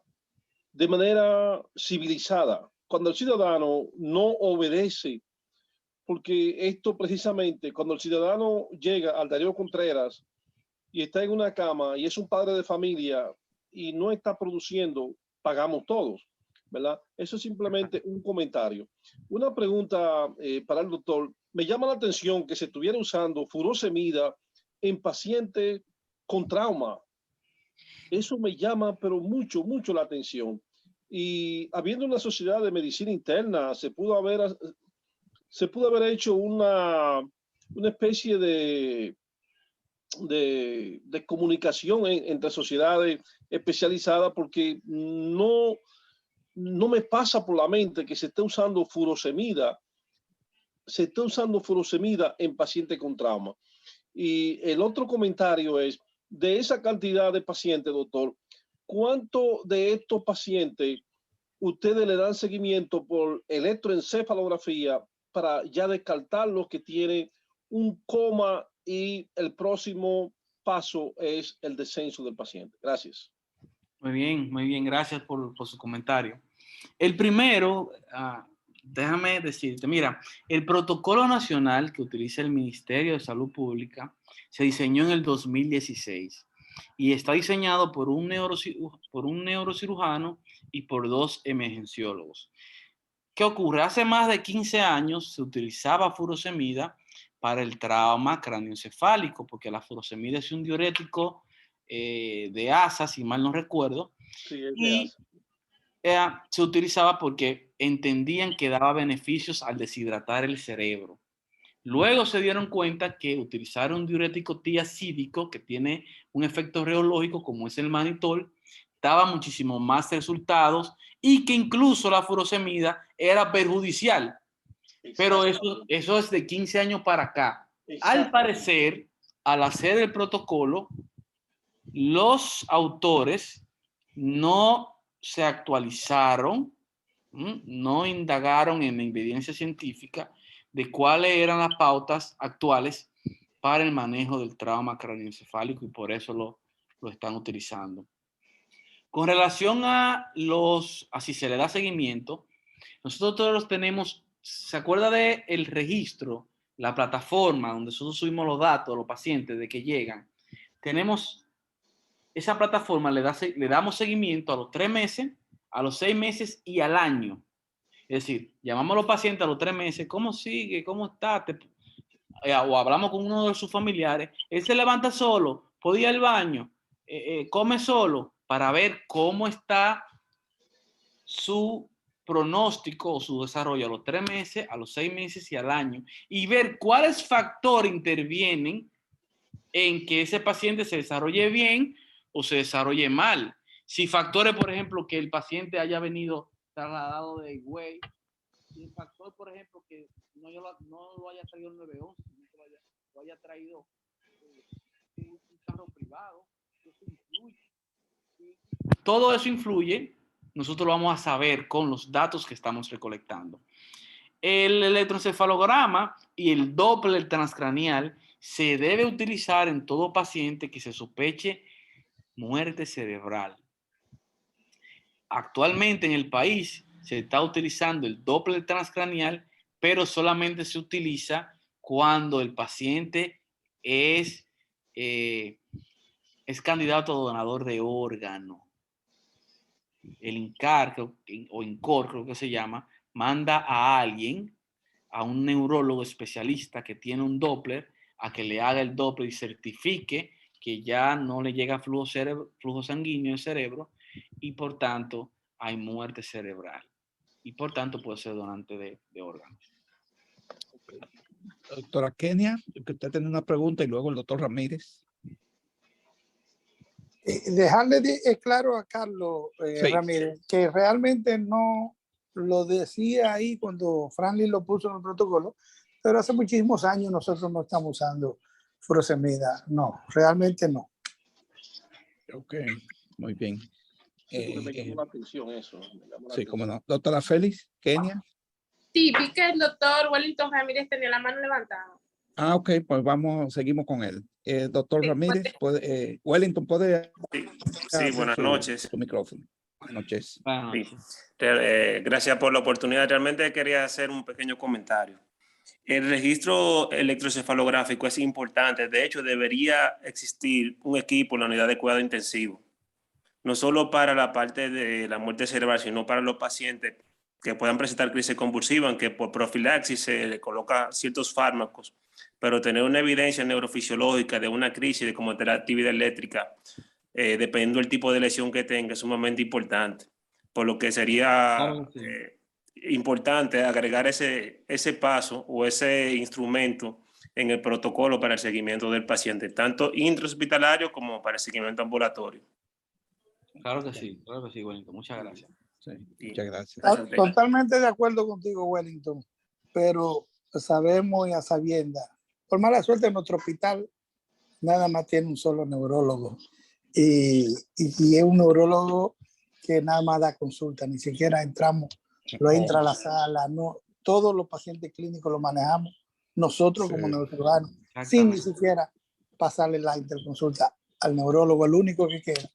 de manera civilizada. Cuando el ciudadano no obedece, porque esto precisamente, cuando el ciudadano llega al Darío Contreras y está en una cama y es un padre de familia y no está produciendo, pagamos todos, ¿verdad? Eso es simplemente un comentario. Una pregunta para el doctor. Me llama la atención que se estuviera usando furosemida en pacientes con trauma. Eso me llama, pero mucho la atención. Y habiendo una sociedad de medicina interna, se pudo haber hecho una especie de comunicación entre sociedades especializadas, porque no me pasa por la mente que se esté usando furosemida en pacientes con trauma. Y el otro comentario es, de esa cantidad de pacientes, doctor, ¿cuánto de estos pacientes ustedes le dan seguimiento por electroencefalografía para ya descartar los que tienen un coma y el próximo paso es el descenso del paciente? Gracias. Muy bien, gracias por su comentario. El primero, déjame decirte, mira, el protocolo nacional que utiliza el Ministerio de Salud Pública se diseñó en el 2016 y está diseñado por un neurocirujano y por 2 emergenciólogos. ¿Qué ocurre? Hace más de 15 años se utilizaba furosemida para el trauma cráneoencefálico, porque la furosemida es un diurético de ASA, si mal no recuerdo. Sí, es de y se utilizaba porque entendían que daba beneficios al deshidratar el cerebro. Luego se dieron cuenta que utilizar un diurético tiacídico que tiene un efecto reológico como es el mannitol daba muchísimo más resultados y que incluso la furosemida era perjudicial. Pero eso es de 15 años para acá. Al parecer, al hacer el protocolo, los autores no se actualizaron, no indagaron en la evidencia científica de cuáles eran las pautas actuales para el manejo del trauma craneoencefálico y por eso lo están utilizando. Con relación a si se le da seguimiento, nosotros todos tenemos, ¿se acuerda del registro, la plataforma donde nosotros subimos los datos de los pacientes de que llegan? Tenemos esa plataforma, le damos seguimiento a los 3 meses, a los 6 meses y al año. Es decir, llamamos a los pacientes a los 3 meses, ¿cómo sigue? ¿Cómo está? O hablamos con uno de sus familiares, él se levanta solo, puede ir al baño, come solo, para ver cómo está su pronóstico o su desarrollo a los 3 meses, a los 6 meses y al año, y ver cuáles factores intervienen en que ese paciente se desarrolle bien o se desarrolle mal. Si factores, por ejemplo, que el paciente haya venido trasladado de Higüey, si factor, por ejemplo, que no lo haya traído el 911, lo haya traído un carro privado, eso influye. Todo eso influye, nosotros lo vamos a saber con los datos que estamos recolectando. El electroencefalograma y el Doppler transcranial se debe utilizar en todo paciente que se sospeche muerte cerebral. Actualmente en el país se está utilizando el Doppler transcranial, pero solamente se utiliza cuando el paciente es candidato a donador de órgano. El INCAR o INCOR, creo que se llama, manda a alguien, a un neurólogo especialista que tiene un Doppler, a que le haga el Doppler y certifique que ya no le llega flujo sanguíneo al cerebro y por tanto hay muerte cerebral y por tanto puede ser donante de órganos. Doctora Kenia, que usted tiene una pregunta y luego el doctor Ramírez. Dejarle claro a Carlos Sí. Ramírez que realmente no lo decía ahí cuando Franklin lo puso en el protocolo, pero hace muchísimos años nosotros no estamos usando furosemida. No, realmente no. Ok, muy bien. Me llamó la atención eso. Sí, cómo no. Doctora Félix, Kenia. Sí, vi que el doctor Wellington Ramírez tenía la mano levantada. Ah, ok, pues seguimos con él. Doctor Ramírez, Wellington, ¿puede? Sí, buenas noches. Su micrófono. Buenas noches. Sí. Gracias por la oportunidad. Realmente quería hacer un pequeño comentario. El registro electroencefalográfico es importante. De hecho, debería existir un equipo en la unidad de cuidado intensivo, no solo para la parte de la muerte cerebral, sino para los pacientes que puedan presentar crisis convulsiva, aunque por profilaxis se le coloca ciertos fármacos, pero tener una evidencia neurofisiológica de una crisis de como de la actividad eléctrica, dependiendo del tipo de lesión que tenga, es sumamente importante. Por lo que sería importante agregar ese paso o ese instrumento en el protocolo para el seguimiento del paciente, tanto intrahospitalario como para el seguimiento ambulatorio. Claro que sí, Wellington. Muchas gracias. Sí, muchas gracias. Totalmente de acuerdo contigo, Wellington, pero sabemos y a sabiendas, por mala suerte en nuestro hospital nada más tiene un solo neurólogo y es un neurólogo que nada más da consulta, ni siquiera entramos, lo entra a la sala, no, todos los pacientes clínicos lo manejamos nosotros como neurocirujanos, sin ni siquiera pasarle la interconsulta al neurólogo, el único que queda,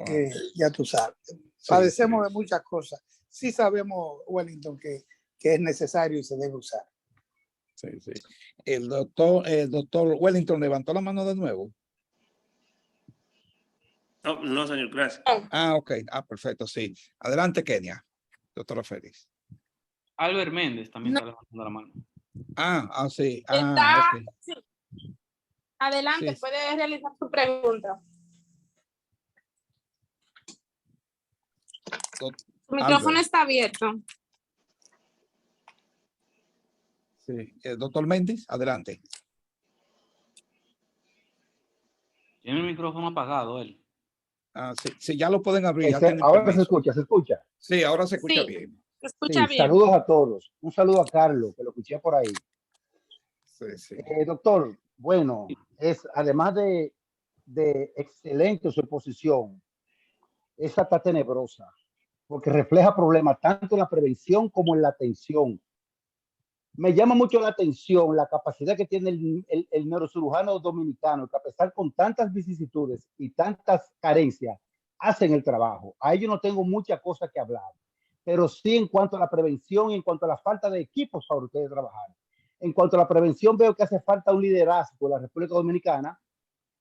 que ya tú sabes. Padecemos de muchas cosas. Sí sabemos, Wellington, que es necesario y se debe usar. Sí. El doctor Wellington levantó la mano de nuevo. No, señor, gracias. Ah, ok. Ah, perfecto, sí. Adelante, Kenia. Doctora Félix. Albert Méndez también está levantando la mano. Sí. Okay. Sí. Adelante, sí. puede realizar su pregunta. Su micrófono está abierto. Sí. Doctor Méndez, adelante. Tiene el micrófono apagado él. Sí, sí, ya lo pueden abrir. Ya tienen Ahora permiso. se escucha. Sí, ahora se escucha Sí. bien. Se escucha bien. Saludos a todos. Un saludo a Carlos, que lo escuché por ahí. Sí, sí. Doctor, bueno, además de excelente su exposición, esa está tenebrosa, porque refleja problemas tanto en la prevención como en la atención. Me llama mucho la atención la capacidad que tiene el neurocirujano dominicano, que a pesar con tantas vicisitudes y tantas carencias, hacen el trabajo. A ellos no tengo mucha cosa que hablar, pero sí en cuanto a la prevención y en cuanto a la falta de equipos para ustedes trabajar. En cuanto a la prevención, veo que hace falta un liderazgo en la República Dominicana,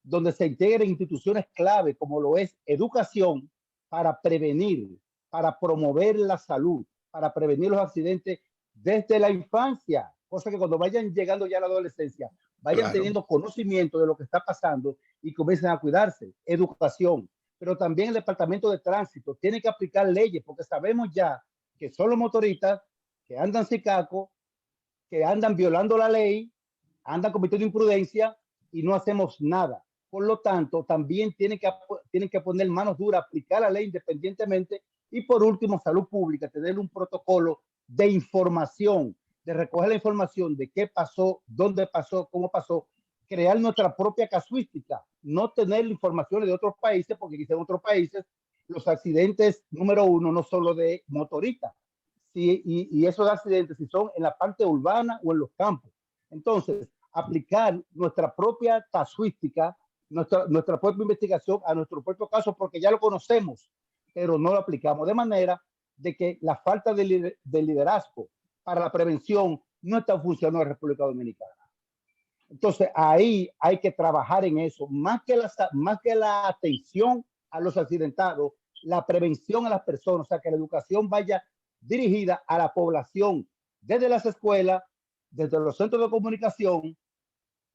donde se integren instituciones clave como lo es educación para prevenir, para promover la salud, para prevenir los accidentes desde la infancia, cosa que cuando vayan llegando ya a la adolescencia, vayan teniendo conocimiento de lo que está pasando y comiencen a cuidarse. Educación, pero también el Departamento de Tránsito tiene que aplicar leyes, porque sabemos ya que son los motoristas que andan sin casco, que andan violando la ley, andan cometiendo imprudencia y no hacemos nada. Por lo tanto, también tienen que poner manos duras, aplicar la ley independientemente. Y por último, salud pública, tener un protocolo de información, de recoger la información de qué pasó, dónde pasó, cómo pasó, crear nuestra propia casuística, no tener informaciones de otros países, porque quizá en otros países los accidentes número uno no son los de motoristas, y esos accidentes si son en la parte urbana o en los campos. Entonces, aplicar nuestra propia casuística, nuestra propia investigación a nuestro propio caso, porque ya lo conocemos, pero no lo aplicamos, de manera de que la falta de liderazgo para la prevención no está funcionando en la República Dominicana. Entonces, ahí hay que trabajar en eso, más que la atención a los accidentados, la prevención a las personas, o sea, que la educación vaya dirigida a la población, desde las escuelas, desde los centros de comunicación,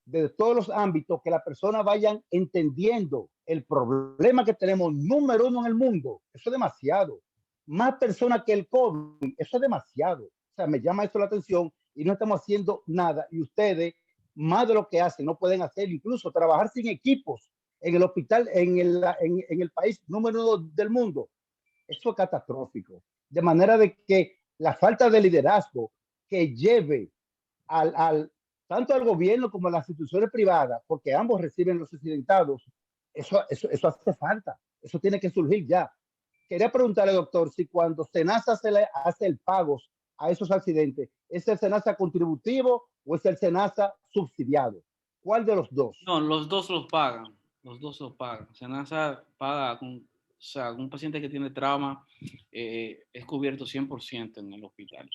desde todos los ámbitos, que las personas vayan entendiendo el problema que tenemos número uno en el mundo. Eso es demasiado. Más personas que el COVID, eso es demasiado. O sea, me llama eso la atención y no estamos haciendo nada. Y ustedes, más de lo que hacen, no pueden hacer, incluso trabajar sin equipos en el hospital, en el país número uno del mundo. Eso es catastrófico. De manera de que la falta de liderazgo que lleve tanto al gobierno como a las instituciones privadas, porque ambos reciben los accidentados, eso hace falta. Eso tiene que surgir ya. Quería preguntarle, doctor, si cuando SENASA hace el pago a esos accidentes, ¿es el SENASA contributivo o es el SENASA subsidiado? ¿Cuál de los dos? No, los dos los pagan. Los dos los pagan. SENASA paga o sea, un paciente que tiene trauma es cubierto 100% en el hospital.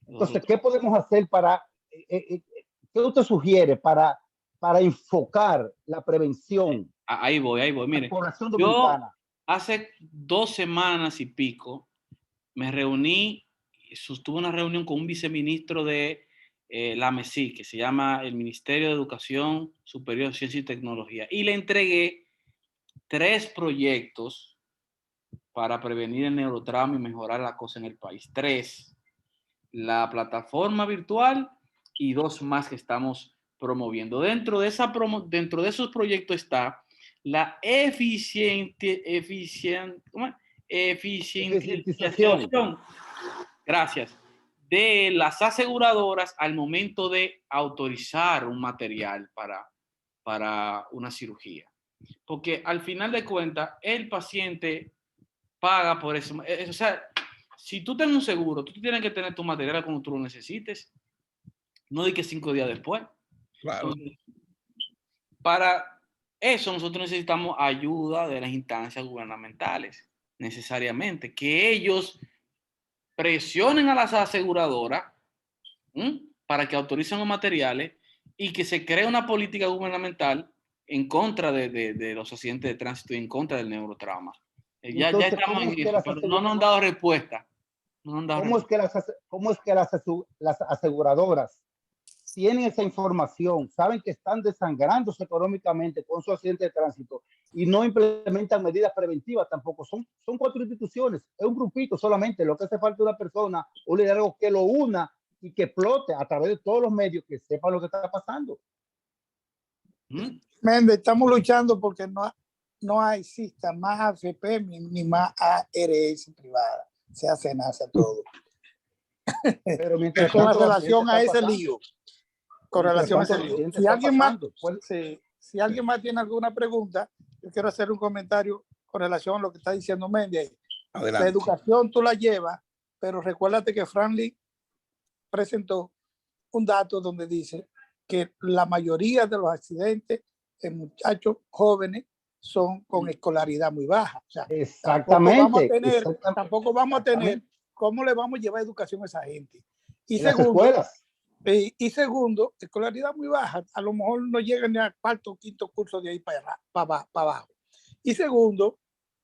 Entonces, ¿qué podemos hacer para, qué usted sugiere para enfocar la prevención? Ahí voy. Mire, la población dominicana. Hace 2 semanas y pico me reuní, sostuve una reunión con un viceministro de la MESI, que se llama el Ministerio de Educación Superior, Ciencia y Tecnología, y le entregué 3 proyectos para prevenir el neurotrauma y mejorar la cosa en el país. 3. La plataforma virtual y 2 más que estamos promoviendo. Dentro de esos proyectos está la eficientización, gracias, de las aseguradoras al momento de autorizar un material para una cirugía. Porque al final de cuentas, el paciente paga por eso. O sea, si tú tienes un seguro, tú tienes que tener tu material cuando tú lo necesites, no de que 5 días después. Claro. Entonces, para eso nosotros necesitamos ayuda de las instancias gubernamentales, necesariamente, que ellos presionen a las aseguradoras para que autoricen los materiales y que se cree una política gubernamental en contra de los accidentes de tránsito y en contra del neurotrauma. Ya estamos en eso, pero no nos han dado respuesta. ¿Cómo es que las aseguradoras tienen esa información, saben que están desangrándose económicamente con su accidente de tránsito y no implementan medidas preventivas tampoco? Son 4 instituciones, es un grupito solamente. Lo que hace falta es una persona, un liderazgo que lo una y que explote a través de todos los medios, que sepan lo que está pasando. Méndez, estamos luchando porque no exista más AFP ni más ARS privada. Se hace NASA todo. Pero mientras Con tanto, relación a ese pasando. lío, con relación a ese lío. Si alguien más, si alguien más tiene alguna pregunta, yo quiero hacer un comentario con relación a lo que está diciendo Méndez. Adelante. La educación tú la llevas, pero recuérdate que Franklin presentó un dato donde dice que la mayoría de los accidentes de muchachos jóvenes son con escolaridad muy baja. O sea, exactamente. Tampoco vamos a tener cómo le vamos a llevar educación a esa gente. Y en segundo, las escuelas. Y segundo, escolaridad muy baja. A lo mejor no llegan ni al cuarto o quinto curso de ahí para abajo. Y segundo,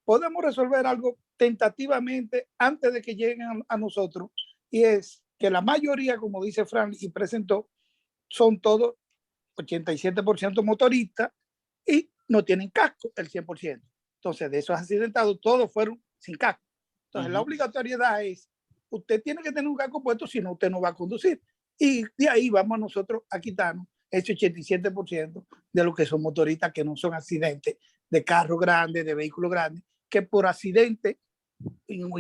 podemos resolver algo tentativamente antes de que lleguen a nosotros, y es que la mayoría, como dice Fran y presentó, son todos 87% motoristas y no tienen casco el 100%. Entonces, de esos accidentados, todos fueron sin casco. Entonces, la obligatoriedad es, usted tiene que tener un casco puesto, si no, usted no va a conducir. Y de ahí vamos nosotros a quitarnos ese 87% de los que son motoristas, que no son accidentes de carros grandes, de vehículos grandes, que por accidente tienen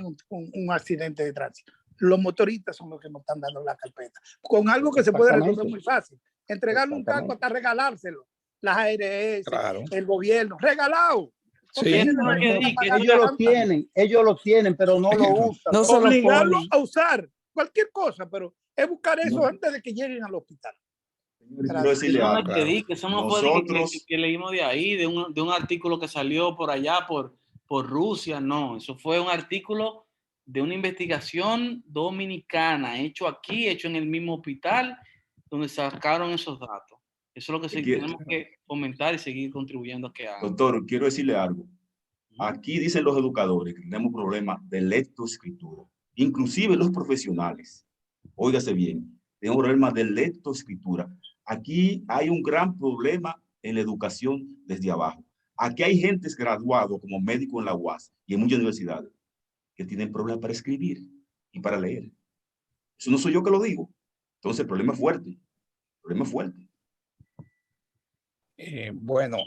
un accidente de tránsito. Los motoristas son los que nos están dando la carpeta. Con algo que se puede resolver muy fácil. Entregarle un casco hasta regalárselo. Las ARS, claro, el gobierno, regalado. Sí, ellos lo tienen, pero no lo usan. No obligarlo a usar cualquier cosa, pero es buscar eso antes de que lleguen al hospital. Eso no fue que leímos de ahí, de un artículo que salió por allá, por Rusia, no. Eso fue un artículo de una investigación dominicana, hecho aquí, hecho en el mismo hospital, donde sacaron esos datos. Eso es lo que tenemos que comentar y seguir contribuyendo a que haga. Doctor, quiero decirle algo. Aquí dicen los educadores que tenemos problemas de lectoescritura. Inclusive los profesionales. Óigase bien, tenemos problemas de lectoescritura. Aquí hay un gran problema en la educación desde abajo. Aquí hay gentes graduados como médicos en la UAS y en muchas universidades que tienen problemas para escribir y para leer. Eso no soy yo que lo digo. Entonces el problema es fuerte. El problema es fuerte. Bueno,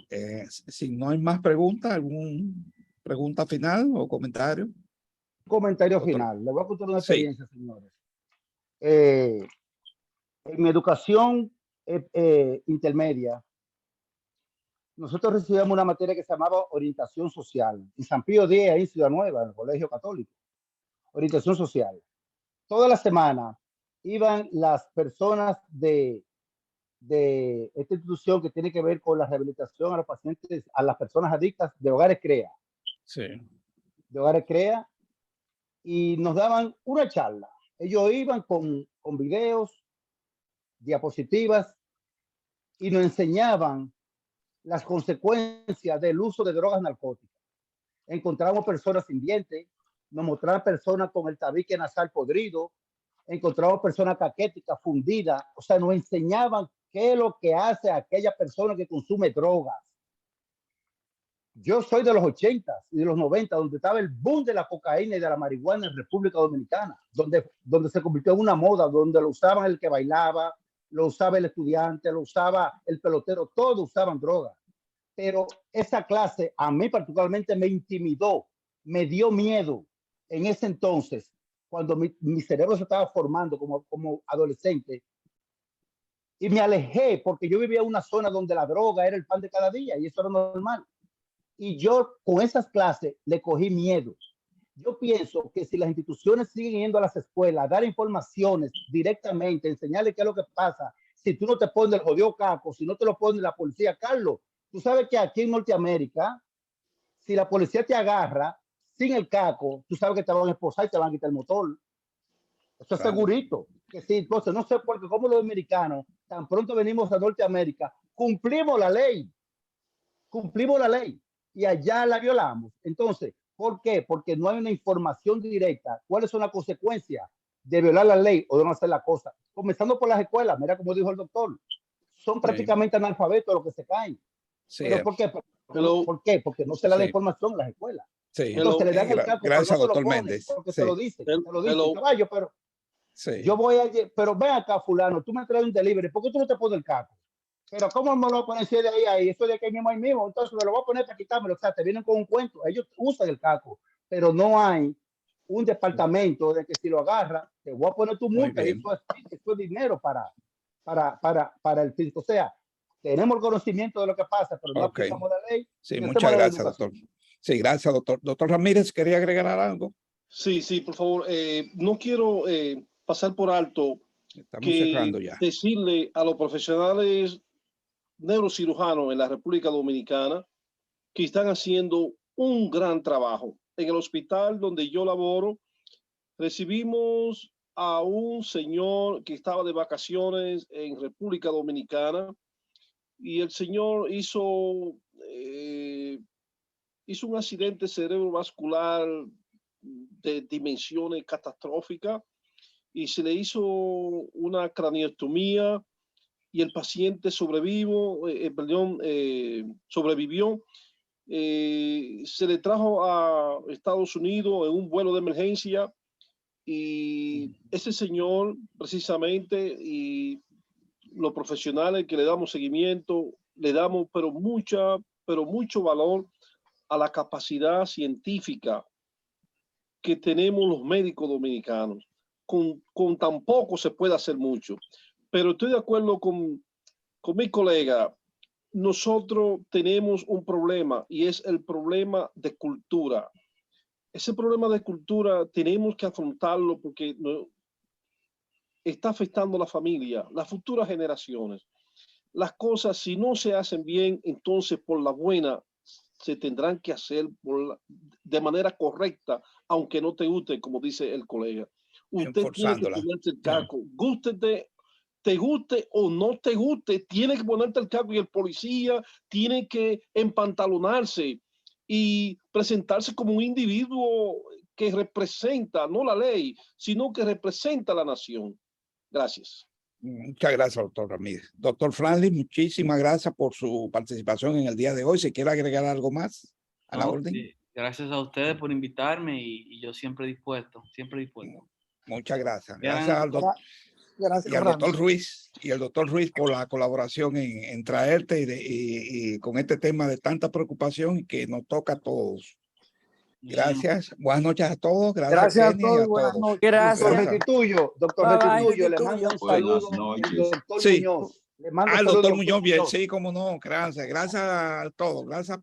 si no hay más preguntas, ¿alguna pregunta final o comentario? Comentario final. Le voy a contar una experiencia, señores. En mi educación intermedia, nosotros recibíamos una materia que se llamaba orientación social. En San Pío X, ahí en Ciudad Nueva, en el Colegio Católico. Orientación social. Toda la semana iban las personas de esta institución que tiene que ver con la rehabilitación a los pacientes, a las personas adictas de Hogares CREA. Sí. De Hogares CREA. Y nos daban una charla. Ellos iban con videos, diapositivas, y nos enseñaban las consecuencias del uso de drogas narcóticas. Encontramos personas sin dientes, nos mostraban personas con el tabique nasal podrido, encontramos personas caquéticas, fundidas. O sea, nos enseñaban qué es lo que hace a aquella persona que consume drogas. Yo soy de los 80 y de los 90, donde estaba el boom de la cocaína y de la marihuana en República Dominicana, donde se convirtió en una moda, donde lo usaban el que bailaba, lo usaba el estudiante, lo usaba el pelotero, todos usaban drogas. Pero esa clase a mí particularmente me intimidó, me dio miedo en ese entonces, cuando mi cerebro se estaba formando como adolescente, y me alejé porque yo vivía en una zona donde la droga era el pan de cada día y eso era normal. Y yo con esas clases le cogí miedo. Yo pienso que si las instituciones siguen yendo a las escuelas a dar informaciones directamente, enseñarles qué es lo que pasa, si tú no te pones el jodido caco, si no te lo pone la policía, Carlos, tú sabes que aquí en Norteamérica, si la policía te agarra sin el caco, tú sabes que te van a esposar y te van a quitar el motor. Eso es segurito. Que sí, entonces no sé por qué como los americanos, tan pronto venimos a Norteamérica, cumplimos la ley y allá la violamos. Entonces, ¿por qué? Porque no hay una información directa. ¿Cuáles son las consecuencias de violar la ley o de no hacer la cosa? Comenzando por las escuelas, mira como dijo el doctor, son prácticamente analfabetos los que se caen. Sí, ¿Pero por qué? ¿Por qué? Porque no se le da información en las escuelas. Sí. Entonces le dan el campo, gracias, no doctor Méndez. porque te lo dice, caballo, pero Sí. Yo voy a, pero ven acá, fulano, tú me traes un delivery, ¿por qué tú no te pones el casco? Pero ¿cómo me lo voy a poner si es de ahí? Eso de que ahí mismo, entonces me lo voy a poner para quitármelo. O sea, te vienen con un cuento. Ellos usan el casco, pero no hay un departamento de que si lo agarra, te voy a poner tu Muy multa y bien. eso es dinero para el fisco. O sea, tenemos el conocimiento de lo que pasa, pero no Ok. aplicamos la ley. Sí, ni muchas hacemos la gracias, educación. doctor. Sí, gracias, doctor. Doctor Ramírez, ¿quería agregar algo? Sí, por favor. No quiero pasar por alto Estamos cerrando ya. decirle a los profesionales neurocirujanos en la República Dominicana que están haciendo un gran trabajo. En el hospital donde yo laboro, recibimos a un señor que estaba de vacaciones en República Dominicana y el señor hizo un accidente cerebrovascular de dimensiones catastróficas y se le hizo una craneotomía y el paciente sobrevivió. Se le trajo a Estados Unidos en un vuelo de emergencia y ese señor precisamente y los profesionales que le damos seguimiento, le damos pero mucho valor a la capacidad científica que tenemos los médicos dominicanos. Con tan poco se puede hacer mucho. Pero estoy de acuerdo con mi colega. Nosotros tenemos un problema y es el problema de cultura. Ese problema de cultura tenemos que afrontarlo porque está afectando a la familia, las futuras generaciones. Las cosas, si no se hacen bien, entonces por la buena se tendrán que hacer de manera correcta, aunque no te guste, como dice el colega. Usted tiene que ponerse el casco, te guste o no te guste, tiene que ponerte el casco y el policía tiene que empantalonarse y presentarse como un individuo que representa, no la ley, sino que representa a la nación. Gracias. Muchas gracias, doctor Ramírez. Doctor Franklin, muchísimas gracias por su participación en el día de hoy. Si quiere agregar algo más a la orden. Sí, gracias a ustedes por invitarme y yo siempre dispuesto, Muchas gracias. Gracias al doctor. Gracias, Y al doctor Ruiz por la colaboración en traerte y con este tema de tanta preocupación y que nos toca a todos. Gracias. Buenas noches a todos. Gracias a Kenia, todos. y a Buenas todos. noches. Doctor Restituyo, le mando un saludo. noches. El doctor Sí. Muñoz. Le mando El saludo doctor al Muñoz, bien, sí, cómo no. Gracias. Gracias a todos. Gracias a